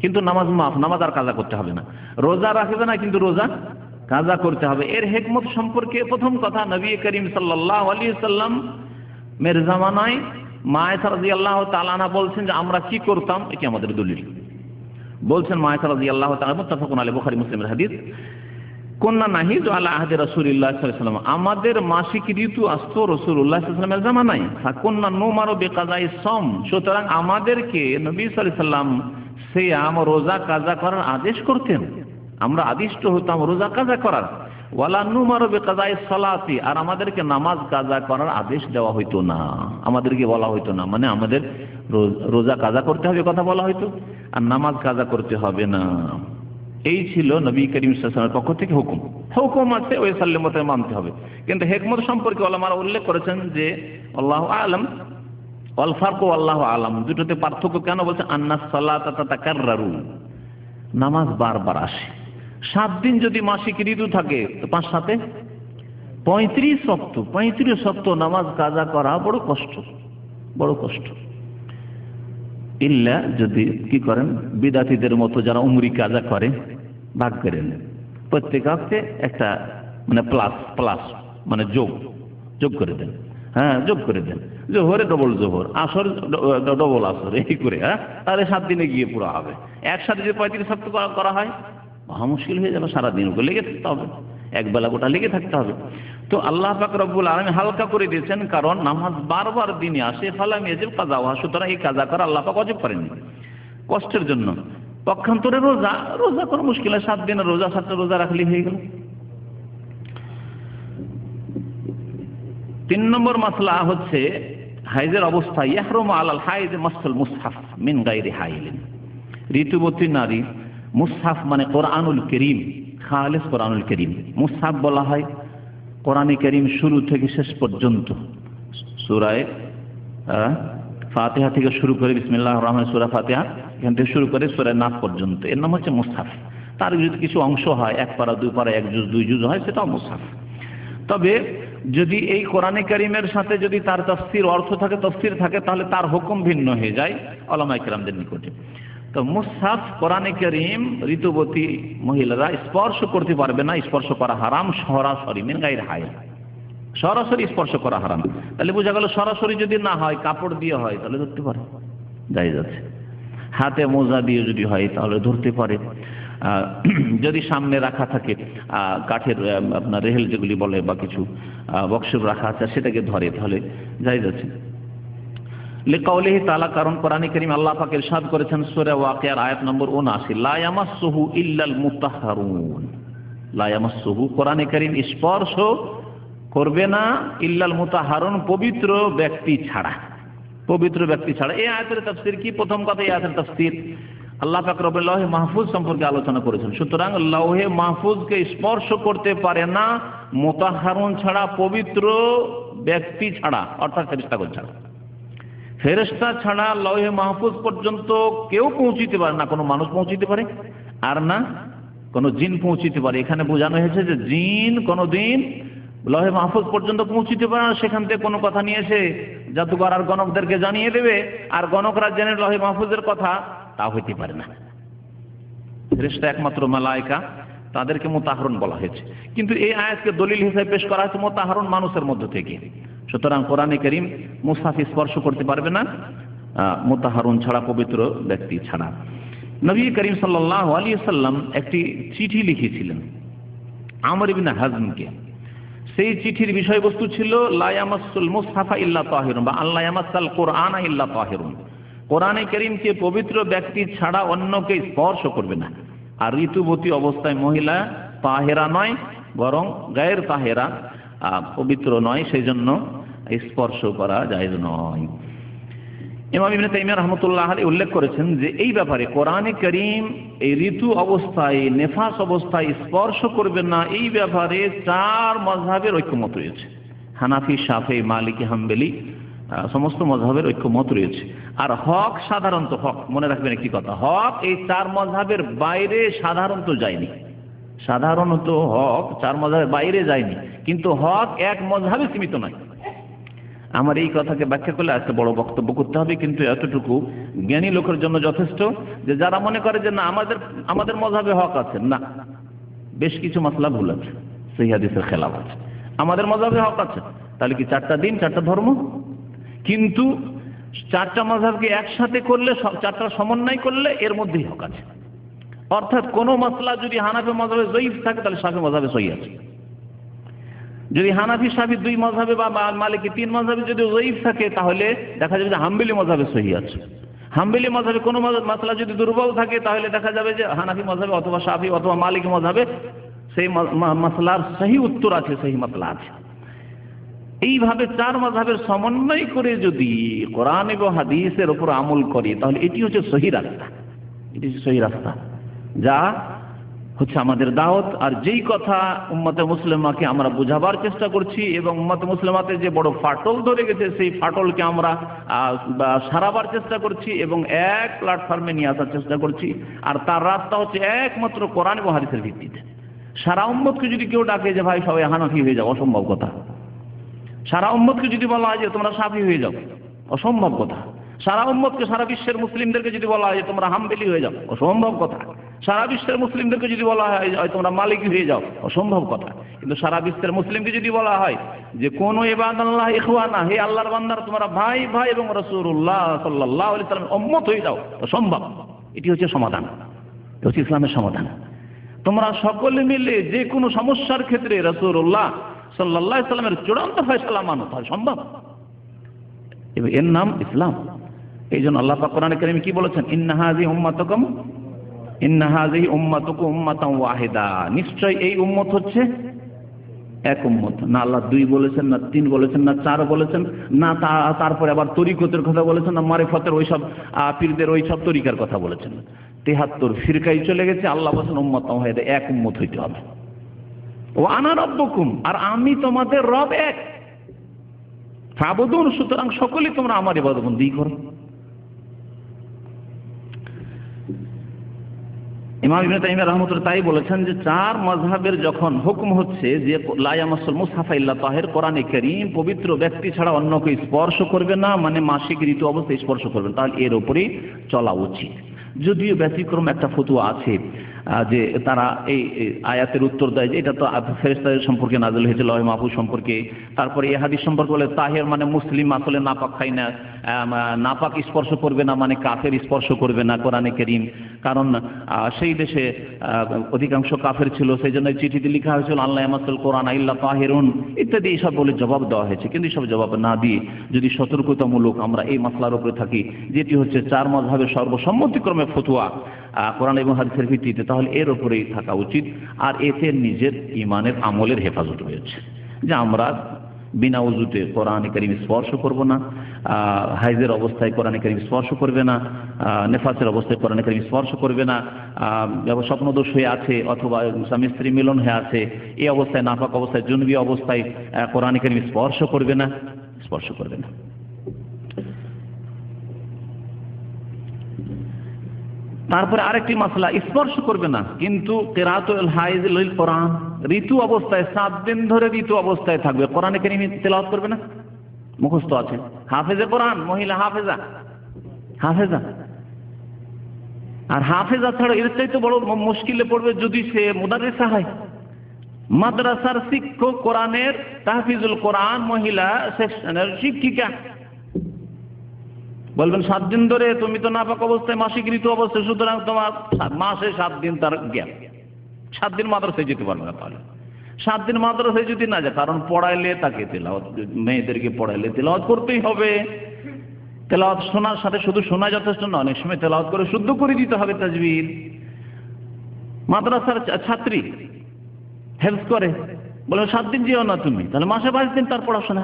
কিন্তু নামাজ মাফ, নামাজ আর কাজা করতে হবে না। রোজা রাখবে না, কিন্তু রোজা কাজা করতে হবে। এর হিকমত সম্পর্কে প্রথম কথা, নবী করিম সাল্লাল্লাহু আলাইহি ওয়াসাল্লাম এর জামানায় মা আয়েশা রাদিয়াল্লাহু তাআলা আনহা বলছেন যে আমরা কি করতাম, এটি আমাদের দলিল। বলছেন মা আয়েশা রাদিয়াল্লাহু তাআলা, মুত্তাফাকুন আলাইহি, বুখারী মুসলিমের হাদিস, কুননা নাহিযু আলা আহদি রাসূলিল্লাহ সাল্লাল্লাহু আলাইহি ওয়াসাল্লাম, আমাদের মাসিক ঋতু আসতো রাসূলুল্লাহ সাল্লাল্লাহু আলাইহি ওয়াসাল্লামের জামানায়। ফাকুননা নুমারু বিকাযাই সাম, সুতরাং আমাদেরকে নবী সাল্লাল্লাহু আলাইহি ওয়াসাল্লাম সিয়াম, রোজা কাজা করার আদেশ করতেন, আমরা আদিষ্ট হতাম রোজা কাজা করার। ওয়ালা নুমারু বিকাযাই সালাতি, আর আমাদেরকে নামাজ কাজা করার আদেশ দেওয়া হইতো না, আমাদেরকে বলা হইতো না, মানে আমাদের রোজা কাজা করতে হবে কথা বলা হইতো, আর নামাজ কাজা করতে হবে না। এই ছিল নবী করিম সাল্লাল্লাহু আলাইহি ওয়াসাল্লামের পক্ষ থেকে হুকুম আছে, ওই সাল্লামতে মানতে হবে। কিন্তু হিকমত সম্পর্কে ওলামারা উল্লেখ করেছেন যে আল্লাহু আ'লাম ওয়াল ফারকু আল্লাহু আ'লাম, দুটোতে পার্থক্য কেন বলছে, আন্নাস সালাতা তাতাকাররারু, নামাজ বারবার আসে। 7 দিন যদি মাসিক ঋতু থাকে তো 5 7 35 সপ্তাহ নামাজ কাজা করা বড় কষ্ট। ইল্লা যদি কি করেন, বিদাতীদের মতো যারা উমরি কাজা করে ভাগ করে নেন, প্রত্যেক হপ্তে একটা মানে প্লাস মানে যোগ করে দেন, হ্যাঁ যোগ করে দেন, জোহরে ডবল জোহর, আসর ডবল আসর, এই করে, হ্যাঁ, তাহলে 7 দিনে গিয়ে পুরো হবে। একসাথে যদি 35 সপ্তাহ করা হয় মহা মুশকিল হয়ে যাবে, সারাদিন ওকে লেগে থাকতে হবে, একবেলা গোটা লেগে থাকতে হবে। তো আল্লাহ পাক রব্বুল আলামিন হালকা করে দিয়েছেন, কারণ নামাজ বারবার দিনে আসে, ফালাম ইয়াজিব কাযাওয়া, সুতরাং এই কাজা করা আল্লাহ পাক ওয়াজিব করেননি কষ্টের জন্য। পক্ষান্তরে রোজা কোনো মুশকিল হয়, 7 দিনের রোজা, 7টা রোজা রাখলে হয়ে গেল। 3 নম্বর মাসলা হচ্ছে হাইজের অবস্থায় ইয়াহরুমু আলাল হাইজ মাসুল মুসহাফ মিন গায়রি হাইলিন, ঋতুবতী নারী মুসহাফ মানে কোরআনুল কারীম, খালিস কোরআনুল কারীম, মুসহাফ বলা হয় কোরআনে কারীম শুরু থেকে শেষ পর্যন্ত, সূরা ফাতিহা থেকে শুরু করে বিসমিল্লাহির রহমানির সূরা ফাতিহা, এখান থেকে শুরু করে সূরা নাস পর্যন্ত, এর নাম হচ্ছে মুসহাফ। তার যদি কিছু অংশ হয়, 1 পারা 2 পারা, 1 জুজ 2 জুজ হয়, সেটাও মুসহাফ। তবে যদি এই কোরআনে কারীমের সাথে যদি তার তাফসীর অর্থ থাকে, তাফসীর থাকে, তাহলে তার হুকুম ভিন্ন হয়ে যায় উলামায়ে কেরামদের নিকটে। তো মুসহাফ কোরআনে কারীম ঋতুবতী মহিলারা স্পর্শ করতে পারবে না, স্পর্শ করা হারাম সরাসরি, মিন গায়র হাইল, সরাসরি স্পর্শ করা হারাম। তাহলে বোঝা গেল সরাসরি যদি না হয়, কাপড় দিয়ে হয়, তাহলে ধরতে পারে, জায়েজ আছে। হাতে মোজা দিয়ে যদি হয় তাহলে ধরতে পারে। যদি সামনে রাখা থাকে কাঠের আপনার রেহেল যেগুলি বলে বা কিছু বক্সের রাখা আছে সেটাকে ধরে, তাহলে জায়েজ আছে। লিকাউলিহি তাআলা, কারণ কোরআনে কারীম আল্লাহ পাক ইরশাদ করেছেন সূরা ওয়াকিয়ার আয়াত নম্বর 79, লা ইয়ামাসসুহু ইল্লাল মুতাহহারুন। লা ইয়ামাসসুহু, কোরআনে কারীম স্পর্শ করবে না ইল্লাল মুতাহহারুন, পবিত্র ব্যক্তি ছাড়া, পবিত্র ব্যক্তি ছাড়া। এই আয়াতের তাফসীর কি? প্রথম কথা, এই আয়াতের তাফসীর আল্লাহ পাক রব্বুল লাউহে মাহফুজ সম্পর্কে আলোচনা করেছেন। সুতরাং লাউহে মাহফুজকে স্পর্শ করতে পারে না মুতাহহারুন ছাড়া, পবিত্র ব্যক্তি ছাড়া, অর্থাৎ ফেরেশতাগণ ছাড়া। ফেরেশতা ছাড়া লাউহে মাহফুজ পর্যন্ত কেউ পৌঁছিতে পারে না। কোনো মানুষ পৌঁছিতে পারে আর না কোনো জিন পৌঁছিতে পারে। এখানে বোঝানো হয়েছে যে জিন কোনোদিন লাউহে মাহফুজ পর্যন্ত পৌঁছিতে পারে না, সেখান থেকে কোনো কথা নিয়ে এসে জাদুঘর আর গণকদেরকে জানিয়ে দেবে, আর গণকরা জেনে লাউহে মাহফুজের কথা, তা হইতে পারে না। ফেরেশতা একমাত্র মালায়েকা, তাদেরকে মুতাহহারুন বলা হয়েছে। কিন্তু এই আয়াতকে দলিল হিসেবে পেশ করা হয়েছে মুতাহহারুন মানুষের মধ্য থেকে। সুতরাং কোরআনে কারীম মুসহাফ স্পর্শ করতে পারবে না মুতাহহারুন ছাড়া, পবিত্র ব্যক্তি ছাড়া। নবী করিম সাল্লাল্লাহু আলাইহি ওয়াসাল্লাম একটি চিঠি লিখেছিলেন আমর ইবনে হাজমকে। সেই চিঠির বিষয়বস্তু ছিল লা ইয়ামাসসুল মুসহাফা ইল্লা তাহিরুন, বা আল্লা ইয়ামাসসাল কুরআনা ইল্লা তাহিরুন। কোরআনে কারীমকে পবিত্র ব্যক্তি ছাড়া অন্যকে স্পর্শ করবে না। আর ঋতুবতী অবস্থায় মহিলা তাহেরা নয়, বরং গায়ের তাহেরা, পবিত্র নয়, সেই জন্য স্পর্শ করা জায়েজ নয়। ইমাম ইবনে তাইমিয়া রাহমাতুল্লাহ আলাইহি উল্লেখ করেছেন যে এই ব্যাপারে কোরআনে কারীম এই ঋতু অবস্থায়, নেফাস অবস্থায় স্পর্শ করবে না, এই ব্যাপারে চার মাযহাবের ঐক্যমত রয়েছে। হানাফি, শাফিঈ, মালিকি, হাম্বলি সমস্ত মাযহাবের ঐক্যমত রয়েছে। আর হক, সাধারণত হক, মনে রাখবেন একটি কথা, হক এই চার মাযহাবের বাইরে সাধারণত যায়নি। সাধারণত হক চার মাযহাবের বাইরে যায়নি, কিন্তু হক এক মাযহাবে সীমিত নয়। আমার এই কথাকে ব্যাখ্যা করলে আজকে বড় বক্তব্য করতে হবে, কিন্তু এতটুকু জ্ঞানী লোকের জন্য যথেষ্ট যে যারা মনে করে যে না আমাদের মাযহাবে হক আছে, না, বেশ কিছু মাসলা ভুল আছে, সহিহ হাদিসের খেলাফ আছে। আমাদের মাযহাবে হক আছে, তাহলে কি চারটা দিন, চারটা ধর্ম? কিন্তু চারটা মাযহাবকে একসাথে করলে, চারটা সমন্বয় করলে এর মধ্যেই হক আছে। অর্থাৎ কোন মাসলা যদি হানাফি মাযহাবে যঈফ থাকে, তাহলে শাফিঈ মাযহাবে সহিহ আছে। যদি হানাফি, শাফিঈ দুই মাযহাবে বা মালিকি তিন মাযহাবে যদি যঈফ থাকে, তাহলে দেখা যাবে যে হাম্বলি মাযহাবে সহিহ আছে। হাম্বলি মাযহাবে কোনো মাসলা যদি দুর্বল থাকে, তাহলে দেখা যাবে যে হানাফি মাযহাবে অথবা শাফিঈ অথবা মালিকি মাযহাবে সেই মাসলার সহি উত্তর আছে, সহি মাসলা আছে। এইভাবে চার মাযহাবের সমন্বয় করে যদি কোরআন এবং হাদিসের উপর আমল করি, তাহলে এটি হচ্ছে সহি রাস্তা। এটি হচ্ছে সহি রাস্তা, যা হচ্ছে আমাদের দাওয়াত। আর যেই কথা উম্মতে মুসলিমাকে আমরা বোঝাবার চেষ্টা করছি, এবং উম্মতে মুসলিমাতে যে বড় ফাটল ধরে গেছে, সেই ফাটলকে আমরা সারাবার চেষ্টা করছি এবং এক প্ল্যাটফর্মে নিয়ে আসার চেষ্টা করছি। আর তার রাস্তা হচ্ছে একমাত্র কোরআন এবং হাদিসের ভিত্তিতে। সারা উম্মতকে যদি কেউ ডাকে যে ভাই সবাই হানাফি হয়ে যাও, অসম্ভব কথা। সারা উম্মতকে যদি বলা হয় যে তোমরা শাফি হয়ে যাও, অসম্ভব কথা। সারা উম্মতকে, সারা বিশ্বের মুসলিমদেরকে যদি বলা হয় যে তোমরা হাম্বলি হয়ে যাও, অসম্ভব কথা। সারা বিশ্বের মুসলিমদেরকে যদি বলা হয় তোমরা মালিকি হয়ে যাও, অসম্ভব কথা। কিন্তু সারা বিশ্বের মুসলিমকে যদি বলা হয় যে কোন ইবাদাল্লাহ ইখওয়ানা, হে আল্লাহর বান্দারা তোমরা ভাই ভাই এবং রাসূলুল্লাহ সাল্লাল্লাহু আলাইহি ওয়াসাল্লামের উম্মত হয়ে যাও, অসম্ভব। এটি হচ্ছে সমাধান, এটি হচ্ছে ইসলামের সমাধান। তোমরা সকলে মিলে যে কোনো সমস্যার ক্ষেত্রে রাসূলুল্লাহ সাল্লাল্লাহু আলাইহি ওয়াসাল্লামের চূড়ান্ত ফয়সালা মানো, তা সম্ভব। এর নাম ইসলাম। এই জন্য আল্লাহ পাক কোরআনে কারীমে কি বলেছেন? ইন্না হাযিহি উম্মাতুকুম উম্মাতান ওয়াহিদা, নিশ্চয় এই উম্মত হচ্ছে এক উম্মত। না আল্লাহ দুই বলেছেন, না তিন বলেছেন, না চার বলেছেন, না তারপরে আবার তরিকতের কথা বলেছেন, না মারিফতের ওইসব পীরদের ওইসব তরিকার কথা বলেছেন। ৭৩ ফিরকায় চলে গেছে। আল্লাহ বলেছেন উম্মাতান ওয়াহিদা, এক উম্মত হইতে হবে। ও আনা রাব্বুকুম, আর আমি তোমাদের রব এক। ফাবুদুন, সুতরাং সকলেই তোমরা আমার ইবাদতবন্দি করো। ইমাম ইবনে তাইমিয়া রাহমাতুল্লাহ তাই বলেছেন যে চার মাযহাবের যখন হুকুম হচ্ছে যে লা ইয়ামাসসুল মুসহাফা ইল্লা তাহির, কোরআনে কারীম পবিত্র ব্যক্তি ছাড়া অন্যকে স্পর্শ করবে না, মানে মাসিক ঋতু অবস্থায় স্পর্শ করবে, তাহলে এর উপরেই চলা উচিত। যদিও ব্যতিক্রম একটা ফতোয়া আছে যে তারা এই আয়াতের উত্তর দেয় যে এটা তো ফেরেশতাদের সম্পর্কে নাযিল হয়েছে, লওহে মাহফুজ সম্পর্কে। তারপরে এই হাদিস সম্পর্কে বলে তাহের মানে মুসলিম, আসলে নাপাক খায় না, নাপাক স্পর্শ করবে না মানে কাফের স্পর্শ করবে না কোরআনে কারীম, কারণ সেই দেশে অধিকাংশ কাফের ছিল, সেই জন্য চিঠিতে লেখা হয়েছিল আল্লাহ ইয়ামাসুল কোরআন ইল্লা তাহিরুন ইত্যাদি এইসব বলে জবাব দেওয়া হয়েছে। কিন্তু এইসব জবাব না দিয়ে যদি সতর্কতামূলক আমরা এই মাসলার উপরে থাকি, যেটি হচ্ছে চার মাযহাবের সর্বসম্মতিক্রমে ফতোয়া কোরআন এবং হাদিসের ভিত্তিতে, তাহলে এর উপরেই থাকা উচিত। আর এতে নিজের ইমানের আমলের হেফাজত রয়েছে যে আমরা বিনা উযুতে কোরআনে কারীম স্পর্শ করব না, হাইজের অবস্থায় কোরআনে কারীম স্পর্শ করবে না, নেফাসের অবস্থায় কোরআনে কারীম স্পর্শ করবে না, স্বপ্নদোষ হয়ে আছে অথবা স্বামী স্ত্রী মিলন হয়ে আছে এই অবস্থায়, নাপাক অবস্থায়, জুনবি অবস্থায় কোরআনে কারীম স্পর্শ করবে না। তারপরে আরেকটি মাসলা, স্পর্শ করবে না কিন্তু কিরাতুল হাইজ লিল কোরআন, ঋতু অবস্থায় 7 দিন ধরে ঋতু অবস্থায় থাকবে, কোরআনে কারীম তেলাওয়াত করবে না, মুখস্থ আছে, হাফেজে কোরআন, মহিলা হাফেজা। আর হাফেজা ছাড়া এর চাইতে বড় মুশকিলে পড়বে যদি সে মুদাররিসা হয়, মাদ্রাসার শিক্ষক, কোরআনের তাহফিজুল কোরআন মহিলা সেকশনের শিক্ষিকা। বলবেন 7 দিন ধরে তুমি তো নাপাক অবস্থায়, মাসিক ঋতু অবস্থায়, সুতরাং তোমার মাসে 7 দিন তার গ্যাপ, 7 দিন মাদ্রাসায় যেতে পারবে না। তাহলে 7 দিন মাদ্রাসায় যদি না যায়, কারণ পড়াইলে তাকে তেলাওয়াত, মেয়েদেরকে পড়াইলে তেলাওয়াত করতেই হবে। তেলাওয়াত শোনার সাথে শুধু শোনা যথেষ্ট না, অনেক সময় তেলাওয়াত করে শুদ্ধ করে দিতে হবে তাজবিদ। মাদ্রাসার ছাত্রী হেল্প করে, বলে 7 দিন যেও না তুমি, তাহলে মাসে 5 দিন তার পড়াশোনা।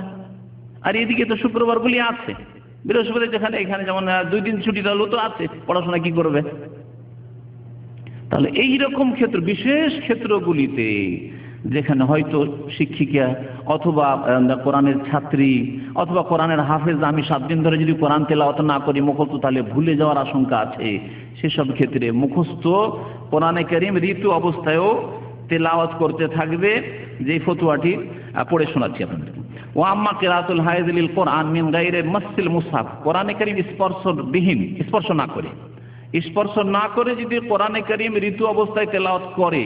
আর এদিকে তো শুক্রবারগুলি আছে, বৃহস্পতি যেখানে এখানে যেমন 2 দিন ছুটি তাহলে তো আছে, পড়াশোনা কি করবে? তাহলে এই রকম ক্ষেত্র, বিশেষ ক্ষেত্রগুলিতে যেখানে হয়তো শিক্ষিকা অথবা কোরআনের ছাত্রী অথবা কোরআনের হাফেজ, আমি 7 দিন ধরে যদি কোরআন তেলাওয়াত না করি মুখস্থ, তাহলে ভুলে যাওয়ার আশঙ্কা আছে, সেসব ক্ষেত্রে মুখস্থ কোরআনে কারীম ঋতু অবস্থায়ও তেলাওয়াত করতে থাকবে, যে ফতোয়াটি পড়ে শোনাচ্ছি আপনাদের। ও আম্মা কিরাতুল হাইজ লিল কোরআন মিন গায়রি মাসিল মুসহাফ, কোরআনে কারীম স্পর্শ না করে যদি কোরআনে কারীম ঋতু অবস্থায় তেলাওয়াত করে,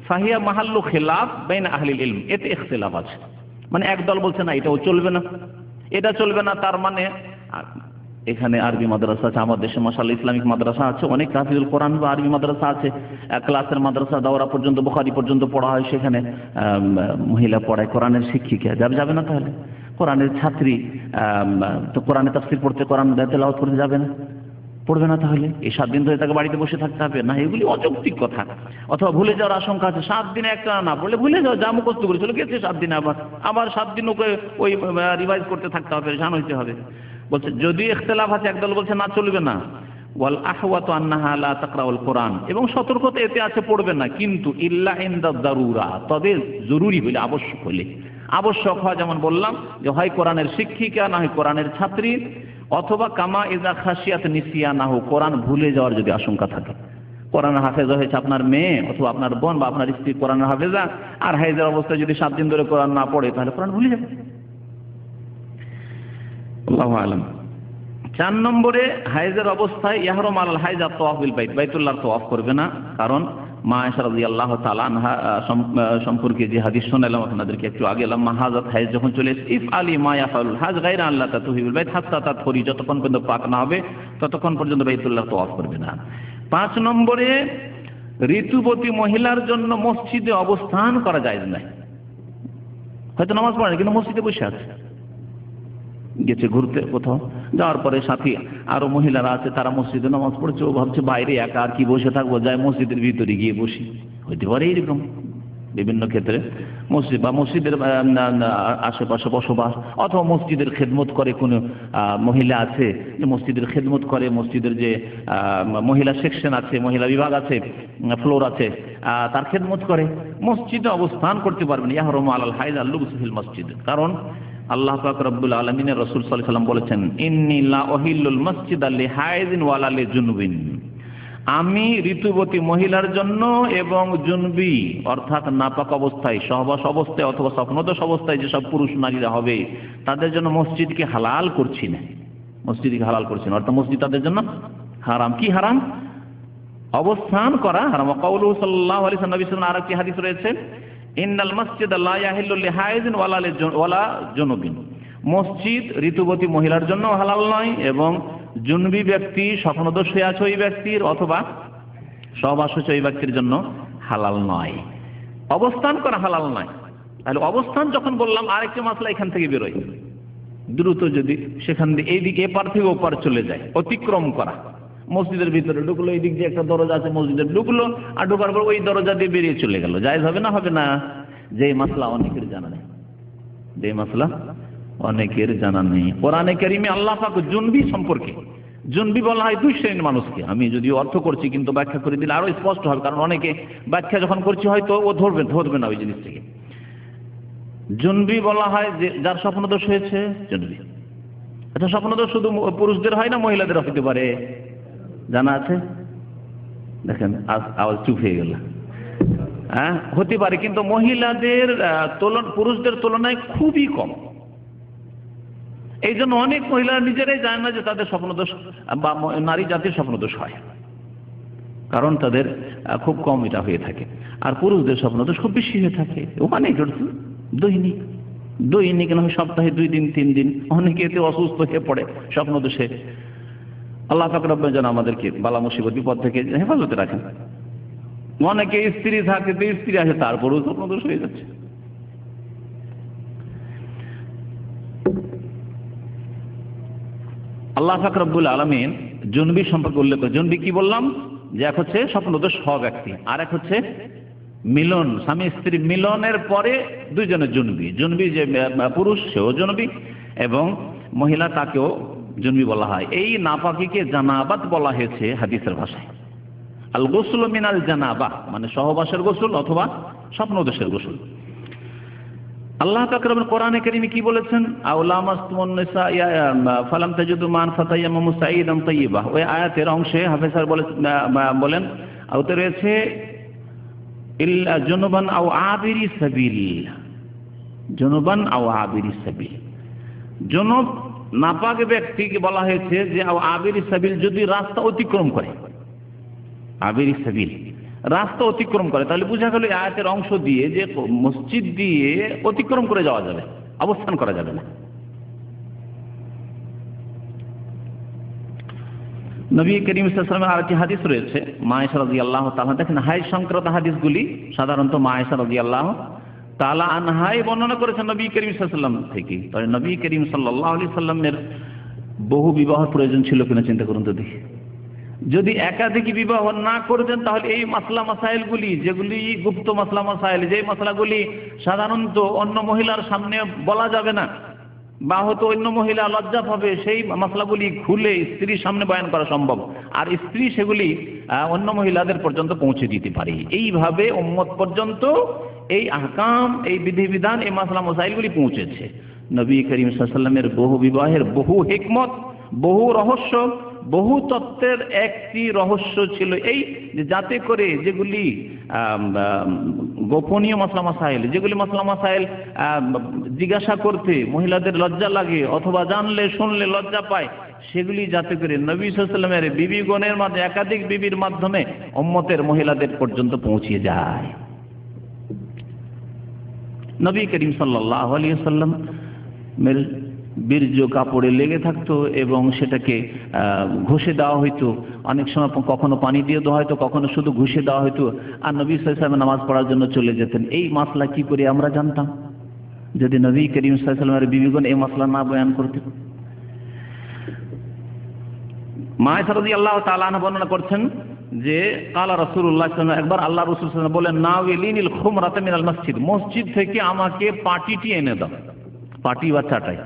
ফাহিয়া মাহাল্লু খিলাফ বাইনা আহলিল ইলম, এতে ইখতিলাফ আছে। মানে একদল বলছে না এটাও চলবে না, এটা চলবে না, তার মানে এখানে আরবি মাদ্রাসা আছে, আমাদের দেশে মাশাআল্লাহ ইসলামিক মাদ্রাসা আছে, অনেক তাহফিজুল কোরআন বা আরবি মাদ্রাসা আছে, ক্লাসের মাদ্রাসা দাওরা পর্যন্ত, বুখারী পর্যন্ত পড়া হয়, সেখানে মহিলা পড়ায়, কোরআনের শিক্ষিকা যাবে না, তাহলে কোরআনের ছাত্রী তো কোরআনে তাফসীর পড়তে, কোরআন তেলাওয়াত করতে যাবে না, পড়বে না, তাহলে এই 7 দিন ধরে তাকে বাড়িতে বসে থাকতে হবে না? এগুলি অযৌক্তিক কথা। অথবা ভুলে যাওয়ার আশঙ্কা আছে, 7 দিনে একটা না পড়লে ভুলে যাও, যা মুখস্থ করেছিল গেছে 7 দিনে, আবার 7 দিন ওকে ওই রিভাইজ করতে থাকতে হবে, জান হইতে হবে। বলছে যদি ইখতিলাফ আছে, একদল বলছে না চলবে না, ওয়াল আহওয়াতু আন্নাহা লা তাকরাউল কোরআন, এবং সতর্কতা এতে আছে পড়বে না, কিন্তু ইল্লা ইনদা দারুরা, তবে জরুরি হলে, আবশ্যক হলে, আবশ্যক হয়, যেমন বললাম যে হয় কোরআনের শিক্ষিকা, না হয় কোরআনের ছাত্রী, অথবা কামা ইজা খাশিয়াত নিসিয়ানাহু, কোরআন ভুলে যাওয়ার যদি আশঙ্কা থাকে। কোরআন হাফেজা হয়েছে আপনার মেয়ে অথবা আপনার বোন বা আপনার স্ত্রী কোরআন হাফেজা, আর হাইজের অবস্থায় যদি 7 দিন ধরে কোরআন না পড়ে, তাহলে কোরআন ভুলে যাবে। আল্লাহু আ'লাম। 4 নম্বরে হাইজের অবস্থায় ইয়াহরুম আলাল হাইজা তাওয়াফ বিল বাইত, বাইতুল্লাহর তাওয়াফ করবে না, কারণ মা আয়েশা রাদিয়াল্লাহু তাআলা আনহা সম্পর্কে যে হাদিস শোনালাম আপনাদেরকে একটু আগে, লাম্মা হাজাত হাইজ যখন চলে এসে, ইফ আলী মা ইয়াফালুল হাজ গায়রা আল্লাহ তাতুহিবুল বাইত হাত্তা তাতহুরি, যতক্ষণ পর্যন্ত পাক না হবে ততক্ষণ পর্যন্ত বাইতুল্লাহ তাওয়াফ করবে না। 5 নম্বরে ঋতুবতী মহিলার জন্য মসজিদে অবস্থান করা জায়েজ নাই, হয়তো নামাজ পড়ে কিন্তু মসজিদে বসে আছে, গেছে ঘুরতে কোথাও, যাওয়ার পরে সাথী আরো মহিলারা আছে, তারা মসজিদে নামাজ পড়ছে, ও ভাবছে বাইরে একা আর কি বসে থাকবো, যাই মসজিদের ভিতরে গিয়ে বসি, হইতে পারে এইরকম বিভিন্ন ক্ষেত্রে। মসজিদ বা মসজিদের আশেপাশে বসবাস, অথবা মসজিদের খেদমত করে কোনো মহিলা আছে যে মসজিদের খেদমত করে, মসজিদের যে মহিলা সেকশন আছে, মহিলা বিভাগ আছে, ফ্লোর আছে, তার খেদমত করে, মসজিদে অবস্থান করতে পারবেন। ইয়াহরুমু আলাল হাইজ আল-লুবস ফিল মসজিদ, কারণ আল্লাহ পাক রব্বুল আলামিনের রাসূল সাল্লাল্লাহু আলাইহি ওয়াসাল্লাম বলেছেন, ইন্নী লা উহিল্লুল মাসজিদা লিহাইজিন ওয়ালা লিজুনবিন, আমি ঋতুবতী মহিলার জন্য এবং জুনবি অর্থাৎ নাপাক অবস্থায়, সহবাস অবস্থায় অথবা স্বপ্নদোষ অবস্থায় যেসব পুরুষ নারীরা হবে, তাদের জন্য মসজিদকে হালাল করছি না, অর্থাৎ মসজিদ তাদের জন্য হারাম। কি হারাম? অবস্থান করা হারাম। কাউলুহু সাল্লাল্লাহু আলাইহি ওয়াসাল্লাম আরেকটি হাদিস রয়েছে, ইন্নাল মাসজিদা লা ইয়াহিল্লু লিহাইজিন ওয়ালা জুনুবিন, মসজিদ ঋতুবতী মহিলার জন্য হালাল নয় এবং জুনবি ব্যক্তি, স্বপ্নদোষী আছে ওই ব্যক্তির অথবা সহবাসী ওই ব্যক্তির জন্য হালাল নয়। অবস্থান করা হালাল নয়। তাহলে অবস্থান যখন বললাম, আরেকটি মাসলা এখান থেকে বেরোয়, দ্রুত যদি সেখান দিয়ে এইদিকে এপার থেকে ওপার চলে যায়, অতিক্রম করা। মসজিদের ভিতরে ঢুকলো, এই দিক দিয়ে একটা দরজা আছে, মসজিদে ঢুকলো, আর ঢোকার পর ওই দরজা দিয়ে বেরিয়ে চলে গেল, জায়েজ হবে না? হবে না। যে মাসলা অনেকের জানা নেই, যে মাসলা অনেকের জানা নেই। কোরআনে কারিমে আল্লাহ পাক জুনবি সম্পর্কে, জুনবি বলা হয় দুই শ্রেণীর মানুষকে। আমি যদি অর্থ করছি, কিন্তু ব্যাখ্যা করে দিলে আরো স্পষ্ট হবে, কারণ অনেকে ব্যাখ্যা যখন করছি হয়তো ও ধরবে না ওই জিনিস থেকে। জুনবি বলা হয় যে যার স্বপ্নদোষ হয়েছে, জুনবি। আচ্ছা, স্বপ্নদোষ শুধু পুরুষদের হয় না মহিলাদের হতে পারে? জানা আছে? দেখেন আওয়াজ চুপ হয়ে গেল। হ্যাঁ, হতে পারে, কিন্তু মহিলাদের পুরুষদের তুলনায় খুবই কম। এই জন্য অনেক মহিলা নিজেরাই জানে না যে তাদের স্বপ্নদোষ বা নারী জাতির স্বপ্নদোষ হয়, কারণ তাদের খুব কম এটা হয়ে থাকে। আর পুরুষদের স্বপ্নদোষ খুব বেশি হয়ে থাকে, ওখানে দৈনিক না হয় সপ্তাহে 2 দিন 3 দিন, অনেকে এতে অসুস্থ হয়ে পড়ে স্বপ্নদোষে। আল্লাহ পাক রব্বুল যেন আমাদেরকে বালা মুসিবত বিপদ থেকে হেফাজতে রাখেন। অনেকে স্ত্রী থাকে, স্ত্রী আসে, তারপরেও স্বপ্নদোষ হয়ে যাচ্ছে। আল্লাহ পাক রব্বুল আলামিন জুনবি সম্পর্কে উল্লেখ করে। জুনবি কি বললাম? যে এক হচ্ছে স্বপ্নদোষ হওয়া ব্যক্তি, আর এক হচ্ছে মিলন, স্বামী স্ত্রী মিলনের পরে দুইজনের জুনবি। জুনবি যে পুরুষ সেও জুনবি, এবং মহিলা তাকেও জুনবি বলা হয়। এই নাপাকিকে জানাবাত বলা হয়েছে হাদিসের ভাষায়। আল গোসল মিনাল জানাবা মানে সহবাসের গোসল অথবা স্বপ্নদোষের গোসল। আল্লাহ পাক রব্বুল কোরআনে কারীমে কি বলেছেন? আওলা মাসতুমুন নিসা ফালাম তাজিদু মান ফাতায়াম্মামু সাঈদান তাইয়্যিবা। ওই আয়াতের অংশে হাফেজ স্যার বলেন আওতে রয়েছে ইল্লা জুনুবান আও আবিরি সাবিল। জুনুবান আও আবিরি সাবিল, জুনুব নাপাক ব্যক্তিকে বলা হয়েছে যে আও আবিরি সাবিল, যদি রাস্তা অতিক্রম করে। আবিরি সাবিল রাস্তা অতিক্রম করে, তাহলে বোঝা গেল এই আয়াতের অংশ দিয়ে যে মসজিদ দিয়ে অতিক্রম করে যাওয়া যাবে, অবস্থান করা যাবে না। নবী করিম সাল্লাল্লাহু আলাইহি ওয়াসাল্লামের আরেকটি হাদিস রয়েছে, মা আয়েশা রাদিয়াল্লাহু তাআলা। দেখেন, হাইজ সংক্রান্ত হাদিসগুলি সাধারণত মা আয়েশা রাদিয়াল্লাহু তাআলা আনহাই বর্ণনা করেছেন নবী করিম সাল্লাল্লাহু আলাইহি ওয়াসাল্লাম থেকে। তবে নবী করিম সাল্লাল্লাহু আলাইহি ওয়াসাল্লামের বহু বিবাহের প্রয়োজন ছিল কিনা চিন্তা করুন তো দেখি। যদি একাধিক বিবাহ না করতেন তাহলে এই মাসলা মাসাইলগুলি, যেগুলি গুপ্ত মাসলা মাসাইল, যে মাসলাগুলি সাধারণত অন্য মহিলার সামনে বলা যাবে না বা হয়তো অন্য মহিলা লজ্জা পাবে, সেই মাসলাগুলি খুলে স্ত্রীর সামনে বয়ান করা সম্ভব, আর স্ত্রী সেগুলি অন্য মহিলাদের পর্যন্ত পৌঁছে দিতে পারে। এইভাবে উম্মত পর্যন্ত এই আহকাম, এই বিধিবিধান, এই মাসলা মাসাইলগুলি পৌঁছেছে। নবী করিম সাল্লাল্লাহু আলাইহি ওয়াসাল্লামের বহু বিবাহের বহু হিকমত, বহু রহস্য, বহু তত্ত্বের একটি রহস্য ছিল এই যে যাতে করে যেগুলি গোপনীয় মাসলা মাসাইল, যেগুলি মাসলা মাসাইল জিজ্ঞাসা করতে মহিলাদের লজ্জা লাগে অথবা জানলে শুনলে লজ্জা পায়, সেগুলি যাতে করে নবী সাল্লাল্লাহু আলাইহি ওয়াসাল্লামের বিবিগণের মাঝে একাধিক বিবির মাধ্যমে উম্মতের মহিলাদের পর্যন্ত পৌঁছে যায়। নবী করিম সাল্লাল্লাহু আলাইহি ওয়াসাল্লাম বীর্য কাপড়ে লেগে থাকতো এবং সেটাকে ঘষে দেওয়া হইতো। অনেক সময় কখনো পানি দিয়ে দেওয়া হয়তো, কখনো শুধু ঘষে দেওয়া হইতো। আর নবী সাল্লাল্লাহু আলাইহি ওয়াসাল্লাম নামাজ পড়ার জন্য চলে যেতেন। এই মাসলা কি করে আমরা জানতাম যদি নবী করিম সাল্লাল্লাহু আলাইহি ওয়াসাল্লামের বিবিগণ এই মাসলা না বয়ান করতেন? মা আয়েশা রাদিয়াল্লাহু তাআলা আনহা বর্ণনা করছেন যে কালা রাসূলুল্লাহ সাল্লাল্লাহু আলাইহি ওয়াসাল্লাম, একবার আল্লাহ রাসূল সাল্লাল্লাহু আলাইহি ওয়াসাল্লাম বলেন, নাওয়ালিনিল খুমরাতা মিনাল মসজিদ, মসজিদ থেকে আমাকে পাটিটি এনে দাও, পাটি বা চাটাই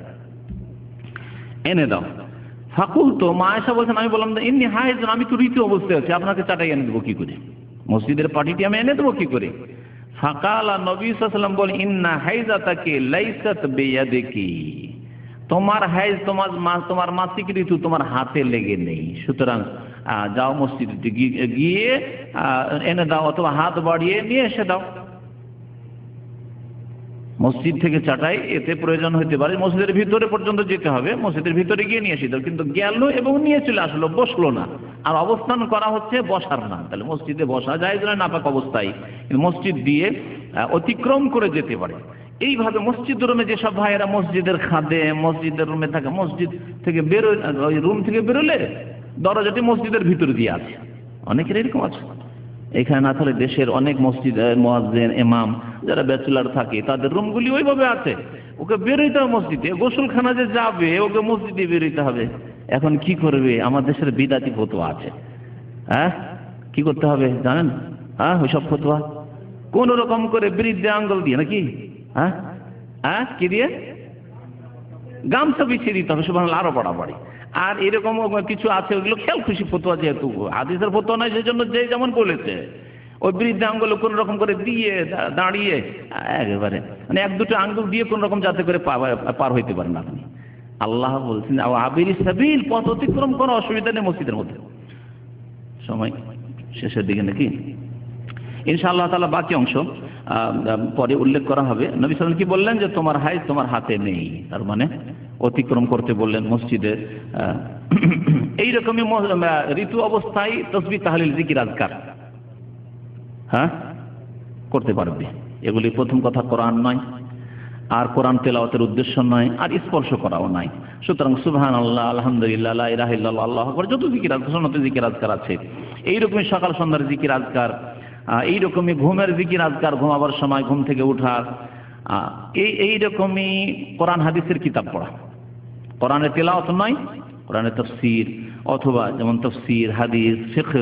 এনে দাও। ফাকুল, তো মা আয়েশা বলছেন, আমি বললাম ইন্নী হাইজ, আমি তো ঋতু অবস্থায় আছি, আপনাকে চাটাই এনে দেবো কি করে, মসজিদের পাটিটি আমি এনে দেবো কি করে? ফাকালা, নবী সাল্লাল্লাহু আলাইহি ওয়াসাল্লাম বলেন, ইন্না হাইজাতাকি লাইসাত বিয়াদিকি, তোমার হাইজ, তোমার মাসিক ঋতু তোমার হাতে লেগে নেই, সুতরাং যাও মসজিদে গিয়ে এনে দাও অথবা হাত বাড়িয়ে নিয়ে এসে দাও। মসজিদ থেকে চাটাই এতে প্রয়োজন হতে পারে, মসজিদের ভিতরে পর্যন্ত যেতে হবে, মসজিদের ভিতরে গিয়ে নিয়ে এসে কিন্তু গেল এবং নিয়ে চলে আসলো, বসলো না। আর অবস্থান করা হচ্ছে বসার না, তাহলে মসজিদে বসা যায় না নাপাক অবস্থায়, কিন্তু মসজিদ দিয়ে অতিক্রম করে যেতে পারে। এইভাবে মসজিদ রুমে যেসব ভাইয়েরা মসজিদের খাদে মসজিদের রুমে থাকে, মসজিদ থেকে বেরোয়, ওই রুম থেকে বেরোলে দরজাটি মসজিদের ভিতর দিয়ে আছে, অনেকের এরকম আছে। এখানে না থাকলে দেশের অনেক মসজিদ মুয়াজ্জিন ইমাম যারা ব্যাচেলার থাকে তাদের রুমগুলি ওইভাবে আছে, ওকে বেরোইতে হবে মসজিদে, গোসলখানা যে যাবে ওকে মসজিদে বেরোইতে হবে। এখন কি করবে, আমার দেশের বিদাতি ফতোয়া আছে, হ্যাঁ কি করতে হবে জানেন? হ্যাঁ ওইসব ফতোয়া কোন রকম করে বৃদ্ধে আঙ্গুল দিয়ে নাকি, হ্যাঁ হ্যাঁ কি দিয়ে গামছা বিছিয়ে দিতে হবে, সুবহানাল্লাহ, আরো বাড়াবাড়ি। আর এরকম কিছু আছে ওগুলো খেয়াল খুশি ফতোয়া, যেহেতু হাদিসের ফতোয়া নয় সেই জন্য যে যেমন বলেছে ওই বৃদ্ধ আঙ্গুল কোন রকম করে দিয়ে দাঁড়িয়ে একেবারে মানে এক দুটো আঙ্গুল দিয়ে কোন রকম যাতে করে পার হইতে পারেন আপনি। আল্লাহ বলছেন আবির সাবিল, পথ অতিক্রম করা অসুবিধা নেই মসজিদের মধ্যে। সময় শেষের দিকে নাকি, ইনশাআল্লাহ তাআলা বাকি অংশ পরে উল্লেখ করা হবে। নবী সাল্লাল্লাহু আলাইহি ওয়াসাল্লাম কি বললেন যে তোমার হাইজ তোমার হাতে নেই, তার মানে অতিক্রম করতে বললেন মসজিদে। এইরকমই ঋতু অবস্থায় তাসবিহ তাহলিল জিকির আজকার হ্যাঁ করতে পারবে। এগুলি প্রথম কথা কোরআন নয়, আর কোরআন তেলাওয়াতের উদ্দেশ্য নয়, আর স্পর্শ করাও নয়। সুতরাং সুবহানাল্লাহ, আলহামদুলিল্লাহ, লা ইলাহা ইল্লাল্লাহ, আল্লাহু আকবার, যত জিকির আজকার সুন্নতে জিকির আজকার আছে, এইরকমই সকাল সন্ধ্যার জিকির আজকার, এইরকমই ঘুমের জিকির আজকার, ঘুমাবার সময় ঘুম থেকে উঠার, এইরকমই কোরআন হাদিসের কিতাব পড়া। কোরআনের তেলাওয়াত নয়, কোরআনের তাফসীর, অথবা যেমন তাফসীর, হাদিস, ফিকহ,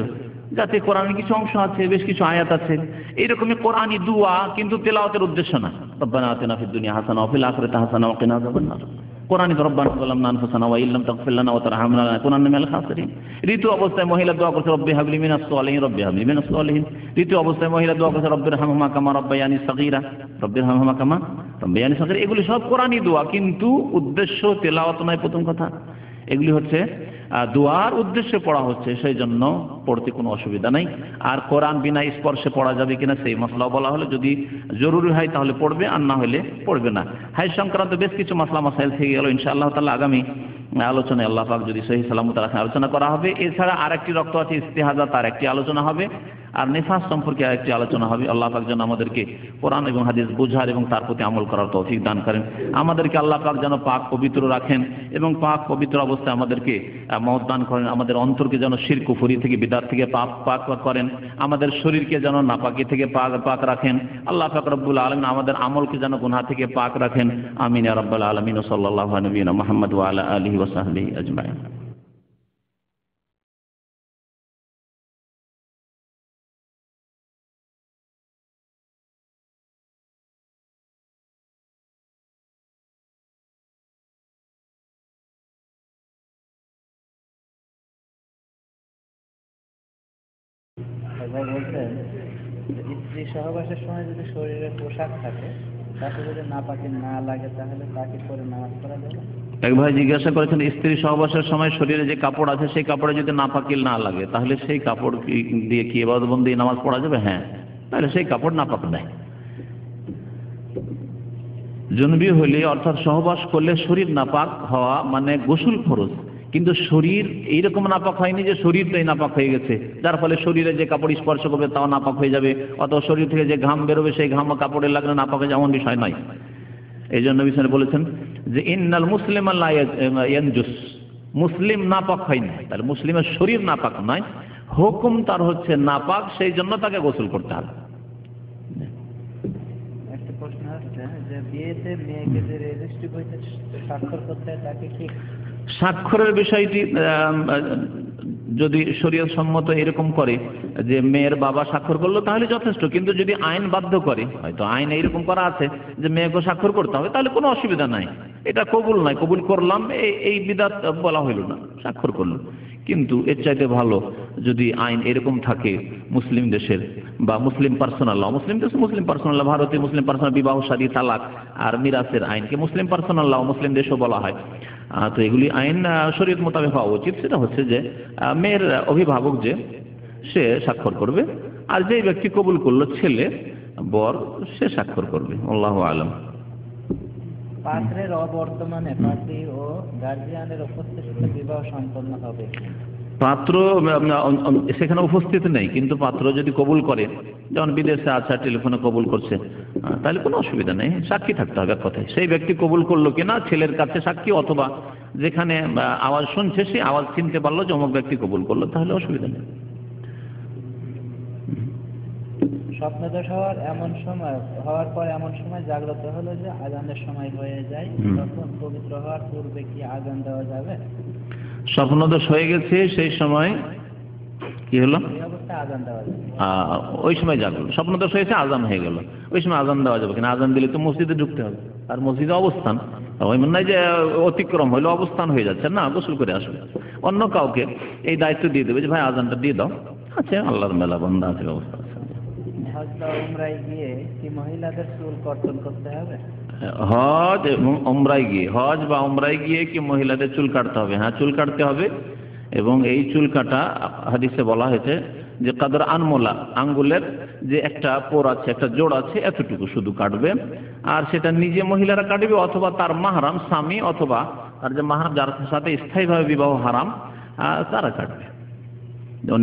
যাতে কোরআনের কিছু অংশ আছে, বেশ কিছু আয়াত আছে, এইরকমই কোরআনী দুয়া, কিন্তু তেলাওয়াতের উদ্দেশ্য না। রব্বানা আতিনা ফিদ দুনিয়া হাসানাহ ওয়া ফিল আখিরাতি হাসানাহ ওয়া কিনা আযাবান্নার। কোরআনী রব্বানা যালামনা আনফুসানা ওয়া ইল্লাম তাগফির লানা ওয়া তারহামনা লানাকুনান্না মিনাল খাসিরিন। ঋতু অবস্থায় মহিলা দোয়া করছে রব্বি হাবলি মিনাস সালিহিন, রব্বি হাবলি মিনাস সালিহিন। ঋতু অবস্থায় মহিলা দোয়া করছে রব্বিরহামহুমা কামা রাব্বায়ানি সাগীরা, রব্বিরহামহুমা কামা রাব্বায়ানি সাগীরা। এগুলি সব কোরআনী দোয়া, কিন্তু উদ্দেশ্য তেলাওয়াত নয়। প্রথম কথা, এগুলি হচ্ছে দোয়ার উদ্দেশ্যে পড়া হচ্ছে, সেই জন্য পড়তে কোনো অসুবিধা নাই। আর কোরআন বিনা স্পর্শে পড়া যাবে কিনা সেই মশলাও বলা হলো, যদি জরুরি হয় তাহলে পড়বে, আর না হলে পড়বে না। হাই সংক্রান্ত বেশ কিছু মাসলা মাসাইল থেকে গেল, ইনশাআল্লাহ তাআলা আগামী আলোচনায় আল্লাহ পাক যদি সহি সালামত রাখেন আলোচনা করা হবে। এছাড়া আরেকটি রক্ত আছে ইস্তিহাজা, তার একটি আলোচনা হবে, আর নিফাস সম্পর্কে আরেকটি আলোচনা হবে। আল্লাহ পাক যেন আমাদেরকে কোরআন এবং হাদিস বোঝার এবং তার প্রতি আমল করার তৌফিক দান করেন। আমাদেরকে আল্লাহ পাক যেন পাক পবিত্র রাখেন এবং পাক পবিত্র অবস্থায় আমাদেরকে মওত দান করেন। আমাদের অন্তরকে যেন শিরক কুফরি থেকে বিদআত থেকে পাক করেন। আমাদের শরীরকে যেন নাপাকি থেকে পাক রাখেন। আল্লাহ পাক রব্বুল আলামিন আমাদের আমলকে যেন গুনাহ থেকে পাক রাখেন। আমিন ইয়া রাব্বাল আলামিন। সাল্লাল্লাহু আলা নবিয়িনা মুহাম্মদ ওয়া আলা আলিহি ওয়া সাহবিহি আজমাইন। বলছেন স্ত্রী সহবাসের সময় যদি শরীরে পোশাক থাকে, তাতে যদি নাপাকি না লাগে, তাহলে তাকে পরে নামাজ পড়া যাবে? এক ভাই জিজ্ঞাসা করেছেন, স্ত্রী সহবাসের সময় শরীরে যে কাপড় আছে সেই কাপড়ে যদি নাপাকি না লাগে, তাহলে সেই কাপড় দিয়ে কি ইবাদতবন্দি নামাজ পড়া যাবে? হ্যাঁ, তাহলে সেই কাপড় নাপাক নেয়। জুনবি হলে অর্থাৎ সহবাস করলে শরীর নাপাক হওয়া মানে গোসল ফরজ, কিন্তু শরীর এইরকম নাপাক হয়নি যে শরীরটাই নাপাক হয়ে গেছে, যার ফলে শরীরে যে কাপড় স্পর্শ করবে তাও নাপাক হয়ে যাবে, অথবা শরীর থেকে যে ঘাম বেরোবে সেই ঘাম কাপড়ে লাগলে নাপাক হয়ে যাবে, এমন বিষয় নয়। এই জন্য নবী সাল্লাল্লাহু আলাইহি ওয়াসাল্লাম বলেছেন যে ইন্নাল মুসলিমা লা ইয়ানজুস, মুসলিম নাপাক হয় না, তাহলে মুসলিমের শরীর নাপাক নয়, হুকুম তার হচ্ছে নাপাক, সেই জন্য তাকে গোসল করতে হবে। একটা প্রশ্ন আছে যে বিয়েতে মেয়েকে যে রেজিস্ট্রি বইতে স্বাক্ষর করতে হয়, তাকে কি স্বাক্ষরের বিষয়টি যদি শরীয়ত সম্মত এরকম করে যে মেয়ের বাবা স্বাক্ষর করলো তাহলে যথেষ্ট, কিন্তু যদি আইন বাধ্য করে, হয়তো আইন এইরকম করা আছে যে মেয়েকে স্বাক্ষর করতে হবে, তাহলে কোনো অসুবিধা নাই, এটা কবুল নাই, কবুল করলাম এই বিদাত বলা হইল না, স্বাক্ষর করলো। কিন্তু এর চাইতে ভালো যদি আইন এরকম থাকে মুসলিম দেশের বা মুসলিম পার্সোনাল ল, মুসলিম দেশে মুসলিম পার্সোনাল ল, ভারতীয় মুসলিম পার্সোনাল বিবাহ শাদী তালাক আর মিরাসের আইনকে মুসলিম পার্সোনাল ল মুসলিম দেশও বলা হয়। তো এগুলি আইন শরীয়ত মোতাবেক হওয়া উচিত। সেটা হচ্ছে যে মেয়ের অভিভাবক যে সে স্বাক্ষর করবে, আর যে ব্যক্তি কবুল করলো ছেলে বর সে স্বাক্ষর করবে। আল্লাহু আলাম। পাত্রের অবর্তমানে পাত্রী ও গার্জিয়ানের উপস্থিতিতে বিবাহ সম্পন্ন হবে। পাত্র সেখানে উপস্থিত নেই, কিন্তু পাত্র যদি কবুল করে, যেমন বিদেশে আছে টেলিফোনে কবুল করছে, তাহলে কোনো অসুবিধা নেই, সাক্ষী থাকতে হবে। এক কথায় সেই ব্যক্তি কবুল করলো কিনা ছেলের কাছে সাক্ষী, অথবা যেখানে আওয়াজ শুনছে সেই আওয়াজ চিনতে পারলো যে অমুক ব্যক্তি কবুল করলো, তাহলে অসুবিধা নেই। স্বপ্নদোষ হওয়ার পর এমন সময় জাগ্রত হলো যে আজানের সময় হয়ে যায়, তখন পবিত্র হওয়ার পূর্বে কি আজান দেওয়া যাবে? স্বপ্নদোষ হয়ে গেছে, সেই সময় কি হলো? এই অবস্থায় আজান দেওয়া যাবে? ওই সময় জাগলো, স্বপ্নদোষ হয়েছে, আজান হয়ে গেল, ওই সময় আজান দেওয়া যাবে কিনা? আজান দিলে তো মসজিদে ঢুকতে হবে, আর মসজিদে অবস্থান, ওই মনে হয় যে অতিক্রম হইলো, অবস্থান হয়ে যাচ্ছে না, গোসল করে আসবে। অন্য কাউকে এই দায়িত্ব দিয়ে দেবে যে ভাই আজানটা দিয়ে দাও, আচ্ছা আল্লাহর মেলা বান্দা আছে, ব্যবস্থা আছে। হজ বা উমরায় গিয়ে কি মহিলাদের চুল কর্তন করতে হবে? হজ এবং উমরায় গিয়ে, হজ বা উমরায় গিয়ে কি মহিলাদের চুল কাটতে হবে? হ্যাঁ, চুল কাটতে হবে। এবং এই চুল কাটা হাদিসে বলা হয়েছে যে কাদর আনমোলা, আঙ্গুলের যে একটা পোর আছে, একটা জোড় আছে, এতটুকু শুধু কাটবে। আর সেটা নিজে মহিলারা কাটবে, অথবা তার মাহরাম স্বামী, অথবা তার যে মাহরাম যার সাথে স্থায়ীভাবে বিবাহ হারাম, তারা কাটবে।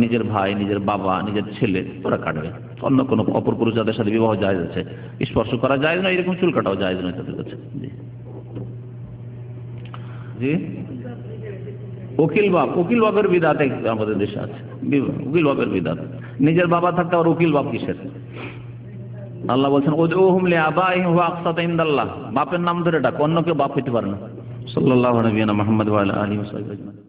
নিজের ভাই, নিজের বাবা, নিজের ছেলে, ওরা কাটবে। অন্য কোনো অপর পুরুষ যাদের সাথে বিবাহ জায়েজ আছে, স্পর্শ করা জায়েজ নয়, এরকম চুল কাটাও জায়েজ নয় তাদের কাছে। জি জি। উকিল বাপের বিধাত আমাদের দেশে আছে, উকিল বাপের বিধাত। নিজের বাবা থাকতে আর উকিল বাপ কিসের? আল্লাহ বলছেন উদউহুম লিআবাইহিম ওয়া আকসাতু ইনদাল্লাহ, বাপের নাম ধরে ডাক, অন্য কেউ বাপ হইতে পারে না। সাল্লাল্লাহু আলাইহি ওয়া সাল্লাম মুহাম্মদ ওয়া আলা আলিহি ওয়া সাহবিহি আজমাইন।